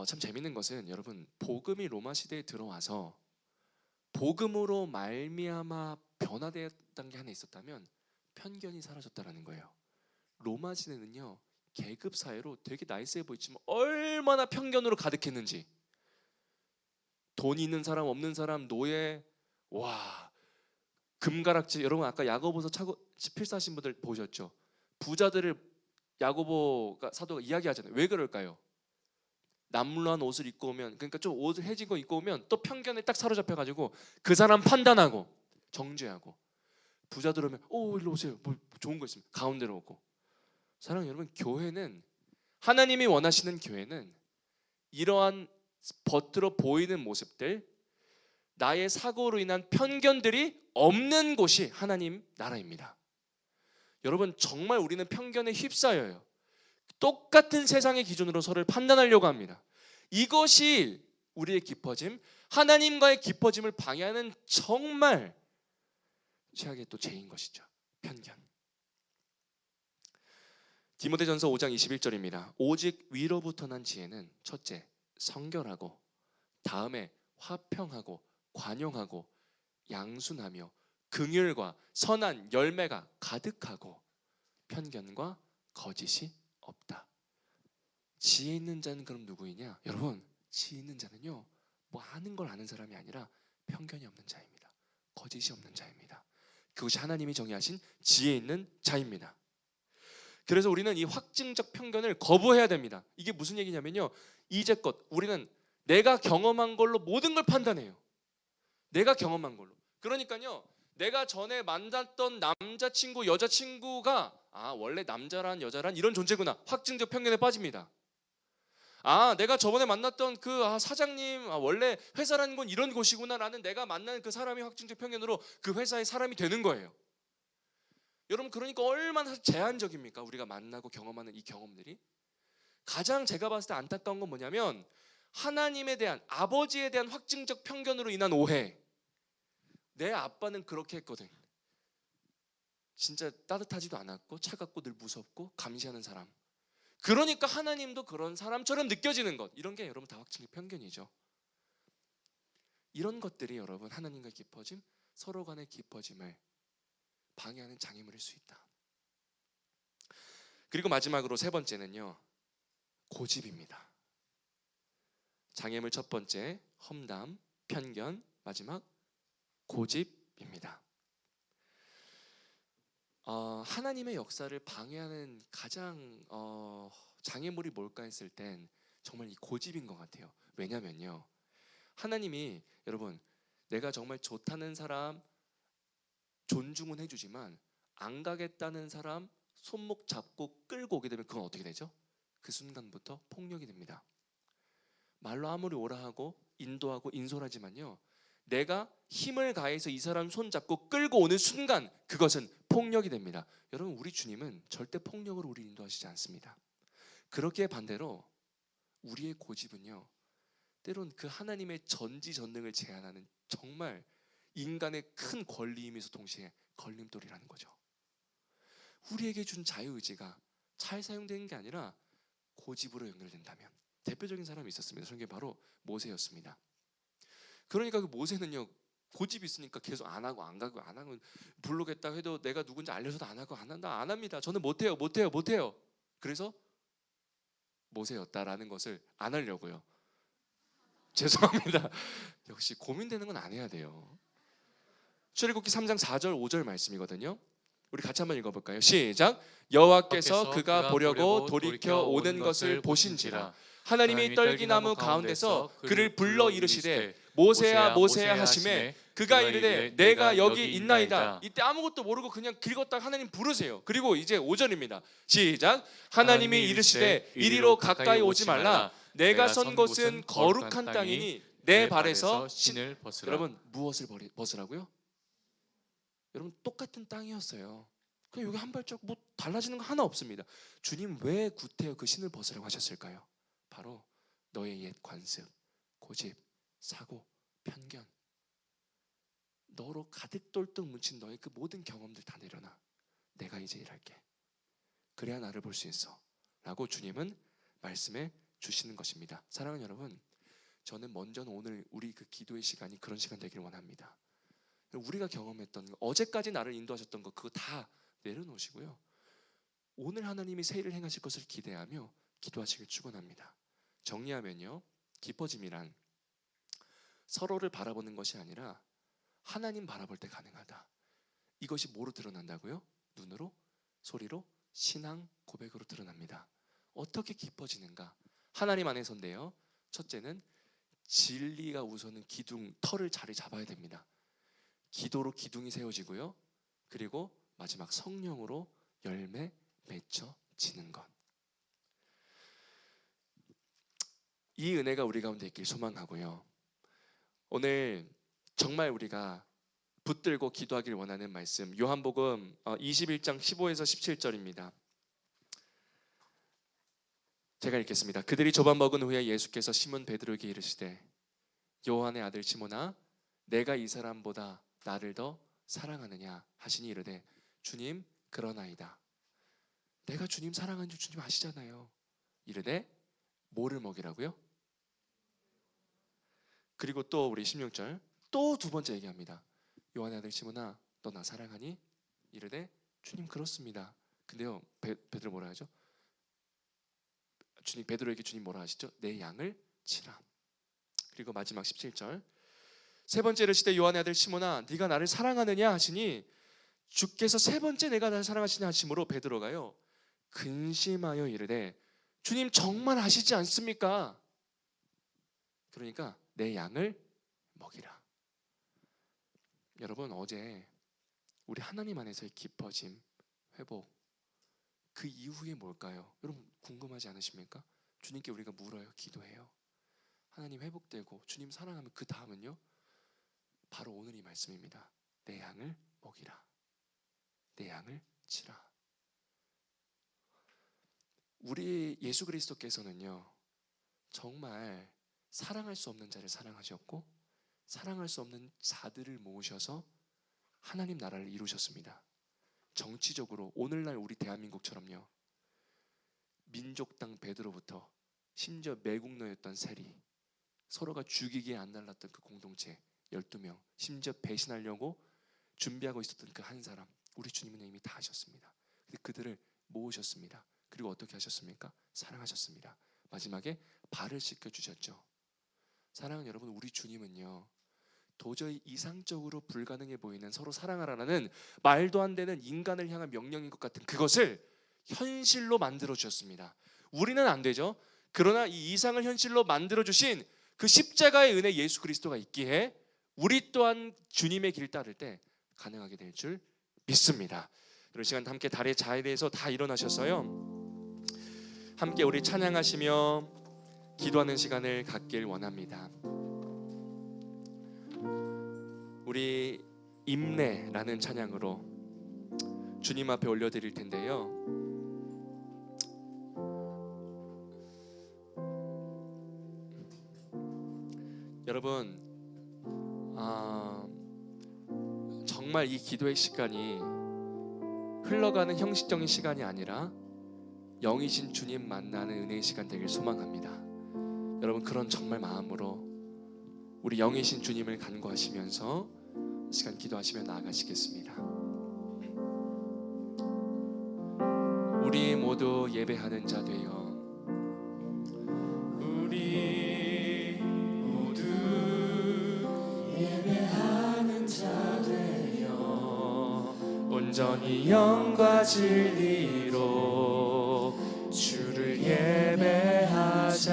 참 재밌는 것은 여러분, 복음이 로마 시대에 들어와서 복음으로 말미암아 변화되었던 게 하나 있었다면 편견이 사라졌다라는 거예요. 로마 시대는요, 계급 사회로 되게 나이스해 보이지만 얼마나 편견으로 가득했는지. 돈 있는 사람 없는 사람 노예, 와, 금가락지. 여러분 아까 야고보서 필사하신 분들 보셨죠? 부자들을 야고보가 사도가 이야기하잖아요. 왜 그럴까요? 남루한 옷을 입고 오면, 그러니까 좀 옷을 해진 거 입고 오면 또 편견에 딱 사로잡혀가지고 그 사람 판단하고 정죄하고. 부자들 오면 일로 오세요, 뭐 좋은 거 있으면 가운데로 오고. 사랑하는 여러분, 교회는, 하나님이 원하시는 교회는 이러한 겉으로 보이는 모습들, 나의 사고로 인한 편견들이 없는 곳이 하나님 나라입니다. 여러분, 정말 우리는 편견에 휩싸여요. 똑같은 세상의 기준으로 서로를 판단하려고 합니다. 이것이 우리의 기뻐짐, 하나님과의 기뻐짐을 방해하는 정말 최악의 또 죄인 것이죠. 편견. 디모데전서 5장 21절입니다. 오직 위로부터 난 지혜는 첫째, 성결하고, 다음에 화평하고 관용하고 양순하며 긍휼과 선한 열매가 가득하고 편견과 거짓이 없다. 지혜 있는 자는 그럼 누구이냐? 여러분, 지혜 있는 자는요, 뭐 아는 걸 아는 사람이 아니라 편견이 없는 자입니다. 거짓이 없는 자입니다. 그것이 하나님이 정의하신 지혜 있는 자입니다. 그래서 우리는 이 확증적 편견을 거부해야 됩니다. 이게 무슨 얘기냐면요, 이제껏 우리는 내가 경험한 걸로 모든 걸 판단해요. 내가 경험한 걸로. 그러니까요, 내가 전에 만났던 남자친구, 여자친구가 원래 남자란 여자란 이런 존재구나, 확증적 편견에 빠집니다. 내가 저번에 만났던 그 사장님, 원래 회사라는 건 이런 곳이구나 라는 내가 만나는 그 사람이 확증적 편견으로 그 회사의 사람이 되는 거예요. 여러분, 그러니까 얼마나 제한적입니까? 우리가 만나고 경험하는 이 경험들이. 가장 제가 봤을 때 안타까운 건 뭐냐면, 하나님에 대한, 아버지에 대한 확증적 편견으로 인한 오해. 내 아빠는 그렇게 했거든. 진짜 따뜻하지도 않았고 차갑고 늘 무섭고 감시하는 사람. 그러니까 하나님도 그런 사람처럼 느껴지는 것. 이런 게 여러분 다 확증적 편견이죠. 이런 것들이 여러분 하나님과의 기뻐짐, 서로 간의 기뻐짐을 방해하는 장애물일 수 있다. 그리고 마지막으로 세 번째는요, 고집입니다. 장애물 첫 번째 험담, 편견, 마지막 고집입니다. 하나님의 역사를 방해하는 가장 장애물이 뭘까 했을 땐 정말 이 고집인 것 같아요. 왜냐면요, 하나님이, 여러분, 내가 정말 좋다는 사람 존중은 해주지만 안 가겠다는 사람 손목 잡고 끌고 오게 되면 그건 어떻게 되죠? 그 순간부터 폭력이 됩니다. 말로 아무리 오라 하고 인도하고 인솔하지만요, 내가 힘을 가해서 이 사람 손 잡고 끌고 오는 순간 그것은 폭력이 됩니다. 여러분, 우리 주님은 절대 폭력으로 우리 인도하시지 않습니다. 그렇기에 반대로 우리의 고집은요, 때론 그 하나님의 전지전능을 제한하는 정말 인간의 큰 권리이면서 동시에 걸림돌이라는 거죠. 우리에게 준 자유의지가 잘 사용되는 게 아니라 고집으로 연결된다면, 대표적인 사람이 있었습니다. 성경에 바로 모세였습니다. 그러니까 그 모세는요, 고집이 있으니까 계속 안 하고 안 가고 안 하고, 부르겠다 해도 내가 누군지 알려서도 안 하고 안 한다, 안 합니다. 저는 못해요. 그래서 모세였다라는 것을 안 하려고요. 죄송합니다. 역시 고민되는 건 안 해야 돼요. 출애굽기 3장 4절 5절 말씀이거든요. 우리 같이 한번 읽어볼까요? 시작. 여호와께서 그가 보려고 돌이켜 오는 것을 보신지라 하나님이 떨기나무 가운데서 그를 불러 이르시되 모세야 모세야 하시매 그가 이르되 내가 여기 있나이다. 이때 아무것도 모르고 그냥 긁었다가 하나님 부르세요. 그리고 이제 5절입니다. 시작. 하나님이 이르시되 이리로 가까이 오지 말라. 내가 선 곳은 거룩한 땅이니 내 발에서 신을 벗으라. 여러분, 무엇을 벗으라고요? 여러분 똑같은 땅이었어요. 그냥 여기 한 발짝 뭐 달라지는 거 하나 없습니다. 주님 왜 구태여 그 신을 벗으라고 하셨을까요? 바로 너의 옛 관습, 고집, 사고, 편견, 너로 가득 똘똘 뭉친 너의 그 모든 경험들 다 내려놔. 내가 이제 일할게. 그래야 나를 볼 수 있어 라고 주님은 말씀해 주시는 것입니다. 사랑하는 여러분, 저는 먼저는 오늘 우리 그 기도의 시간이 그런 시간 되기를 원합니다. 우리가 경험했던 거, 어제까지 나를 인도하셨던 거 그거 다 내려놓으시고요, 오늘 하나님이 새 일을 행하실 것을 기대하며 기도하시길 축원합니다. 정리하면요, 기뻐짐이란 서로를 바라보는 것이 아니라 하나님 바라볼 때 가능하다. 이것이 뭐로 드러난다고요? 눈으로, 소리로, 신앙 고백으로 드러납니다. 어떻게 기뻐지는가? 하나님 안에서인데요, 첫째는 진리가 우선은 기둥, 털을 자리 잡아야 됩니다. 기도로 기둥이 세워지고요, 그리고 마지막 성령으로 열매 맺혀지는 것. 이 은혜가 우리 가운데 있길 소망하고요, 오늘 정말 우리가 붙들고 기도하길 원하는 말씀, 요한복음 21장 15에서 17절입니다. 제가 읽겠습니다. 그들이 조반 먹은 후에 예수께서 시몬 베드로에게 이르시되 요한의 아들 시몬아, 내가 이 사람보다 나를 더 사랑하느냐 하시니 이르되 주님 그러나이다. 내가 주님 사랑하는 줄 주님 아시잖아요. 이르되 뭐를 먹이라고요? 그리고 또 우리 16절 또 두 번째 얘기합니다. 요한의 아들 시몬아, 너 나 사랑하니? 이르되 주님 그렇습니다. 근데요, 베드로 뭐라 하죠? 주님, 베드로에게 주님 뭐라 하시죠? 내 양을 치라. 그리고 마지막 17절 세 번째 이르시되 요한의 아들 시몬아, 네가 나를 사랑하느냐 하시니 주께서 세 번째 내가 나를 사랑하시냐 하심으로 베드로가요 근심하여 이르되 주님 정말 아시지 않습니까? 그러니까 내 양을 먹이라. 여러분, 어제 우리 하나님 안에서의 기뻐짐, 회복, 그 이후에 뭘까요? 여러분 궁금하지 않으십니까? 주님께 우리가 물어요, 기도해요. 하나님 회복되고 주님 사랑하면 그 다음은요, 바로 오늘 이 말씀입니다. 내 양을 먹이라, 내 양을 치라. 우리 예수 그리스도께서는요 정말 사랑할 수 없는 자를 사랑하셨고 사랑할 수 없는 자들을 모으셔서 하나님 나라를 이루셨습니다. 정치적으로 오늘날 우리 대한민국처럼요, 민족당 베드로부터 심지어 매국노였던 세리, 서로가 죽이기에 안 날랐던 그 공동체 12명, 심지어 배신하려고 준비하고 있었던 그 한 사람, 우리 주님은 이미 다 하셨습니다. 근데 그들을 모으셨습니다. 그리고 어떻게 하셨습니까? 사랑하셨습니다. 마지막에 발을 씻겨주셨죠. 사랑하는 여러분, 우리 주님은요 도저히 이상적으로 불가능해 보이는 서로 사랑하라는 말도 안 되는 인간을 향한 명령인 것 같은 그것을 현실로 만들어 주셨습니다. 우리는 안 되죠. 그러나 이 이상을 현실로 만들어 주신 그 십자가의 은혜 예수 그리스도가 있기에 우리 또한 주님의 길 따를 때 가능하게 될 줄 믿습니다. 이런 시간 함께 다리의 자에 대해서 다 일어나셔서요 함께 우리 찬양하시며 기도하는 시간을 갖길 원합니다. 우리 임내라는 찬양으로 주님 앞에 올려드릴 텐데요, 여러분 정말 이 기도의 시간이 흘러가는 형식적인 시간이 아니라 영이신 주님 만나는 은혜의 시간 되길 소망합니다. 여러분 그런 정말 마음으로 우리 영이신 주님을 간구하시면서 시간 기도하시며 나아가시겠습니다. 우리 모두 예배하는 자 되어 우리 모두 예배하는 자 되어 온전히 영과 진리로 주를 예배하자.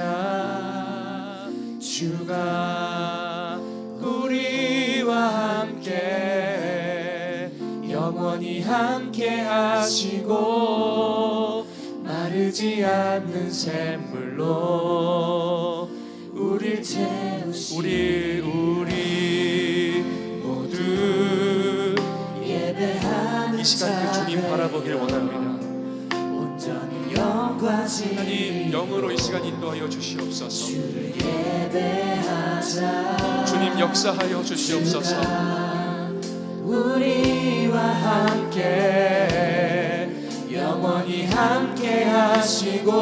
주가 우리와 함께 영원히 함께 하시고 마르지 않는 샘물로 우릴 태우시. 우리 모두 예배 이 시간 주님 바라보길 원합니다. 온전히 영과 하나님 영으로 이 시간 인도하여 주시옵소서. 예배하자. 주님 역사하여 주시옵소서. 우리와 함께 영원히 함께 하시고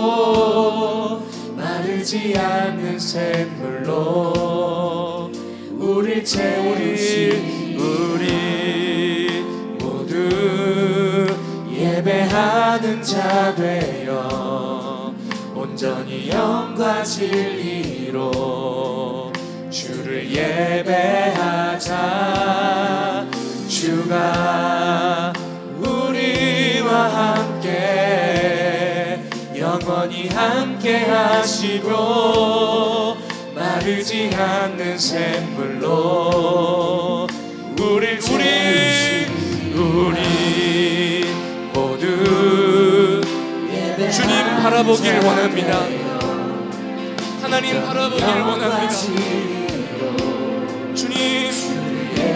마르지 않는 샘물로 우리 채우리. 우리 모두 예배하는 자 되어 온전히 영과 진리로 주를 예배하자. 주가 우리와 함께 영원히 함께 하시고 마르지 않는 샘물로 우리 모두 주님 바라보길 원합니다. 하나님 바라보길 원합니다.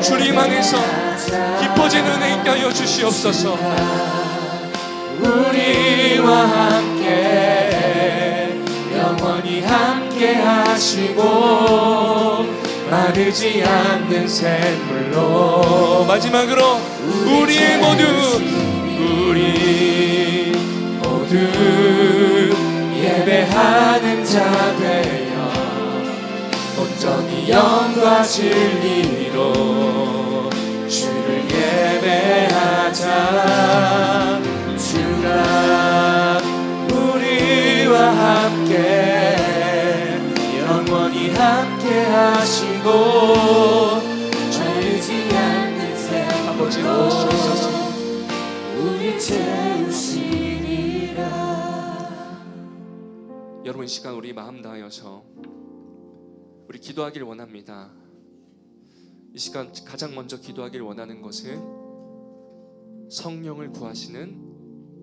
주님 안에서 깊어지는 은혜 있게 하여 주시옵소서. 우리와 함께 영원히 함께 하시고 마르지 않는 샘물로 마지막으로 우리 모두 예배하는 자 되어 온전히 영과 진리로 주를 예배하자. 주가 우리와 함께 영원히 함께 하시고 마르지 않는 샘 아버지 도우시옵소서. 우리 채우시리라. 여러분 이 시간 우리 마음 다하여서 우리 기도하길 원합니다. 이 시간 가장 먼저 기도하길 원하는 것은 성령을 구하시는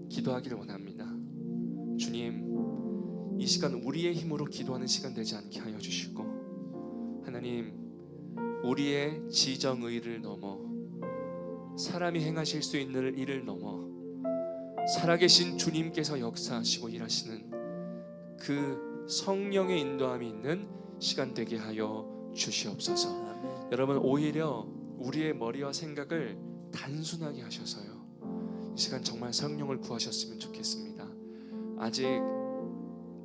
기도하길 원합니다. 주님, 이 시간 우리의 힘으로 기도하는 시간 되지 않게 하여 주시고, 하나님 우리의 지정의를 넘어 사람이 행하실 수 있는 일을 넘어 살아계신 주님께서 역사하시고 일하시는 그 성령의 인도함이 있는 시간 되게 하여 주시옵소서. 여러분 오히려 우리의 머리와 생각을 단순하게 하셔서요, 이 시간 정말 성령을 구하셨으면 좋겠습니다. 아직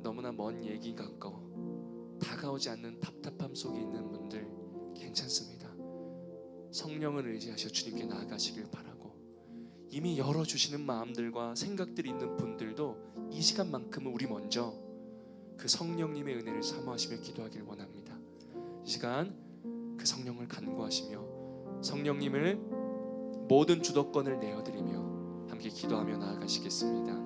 너무나 먼 얘기 같고 다가오지 않는 답답함 속에 있는 분들 괜찮습니다. 성령을 의지하셔 주님께 나아가시길 바라고, 이미 열어주시는 마음들과 생각들이 있는 분들도 이 시간만큼은 우리 먼저 그 성령님의 은혜를 사모하시며 기도하길 원합니다. 이 시간 그 성령을 간구하시며 성령님을 모든 주도권을 내어드리며 함께 기도하며 나아가시겠습니다.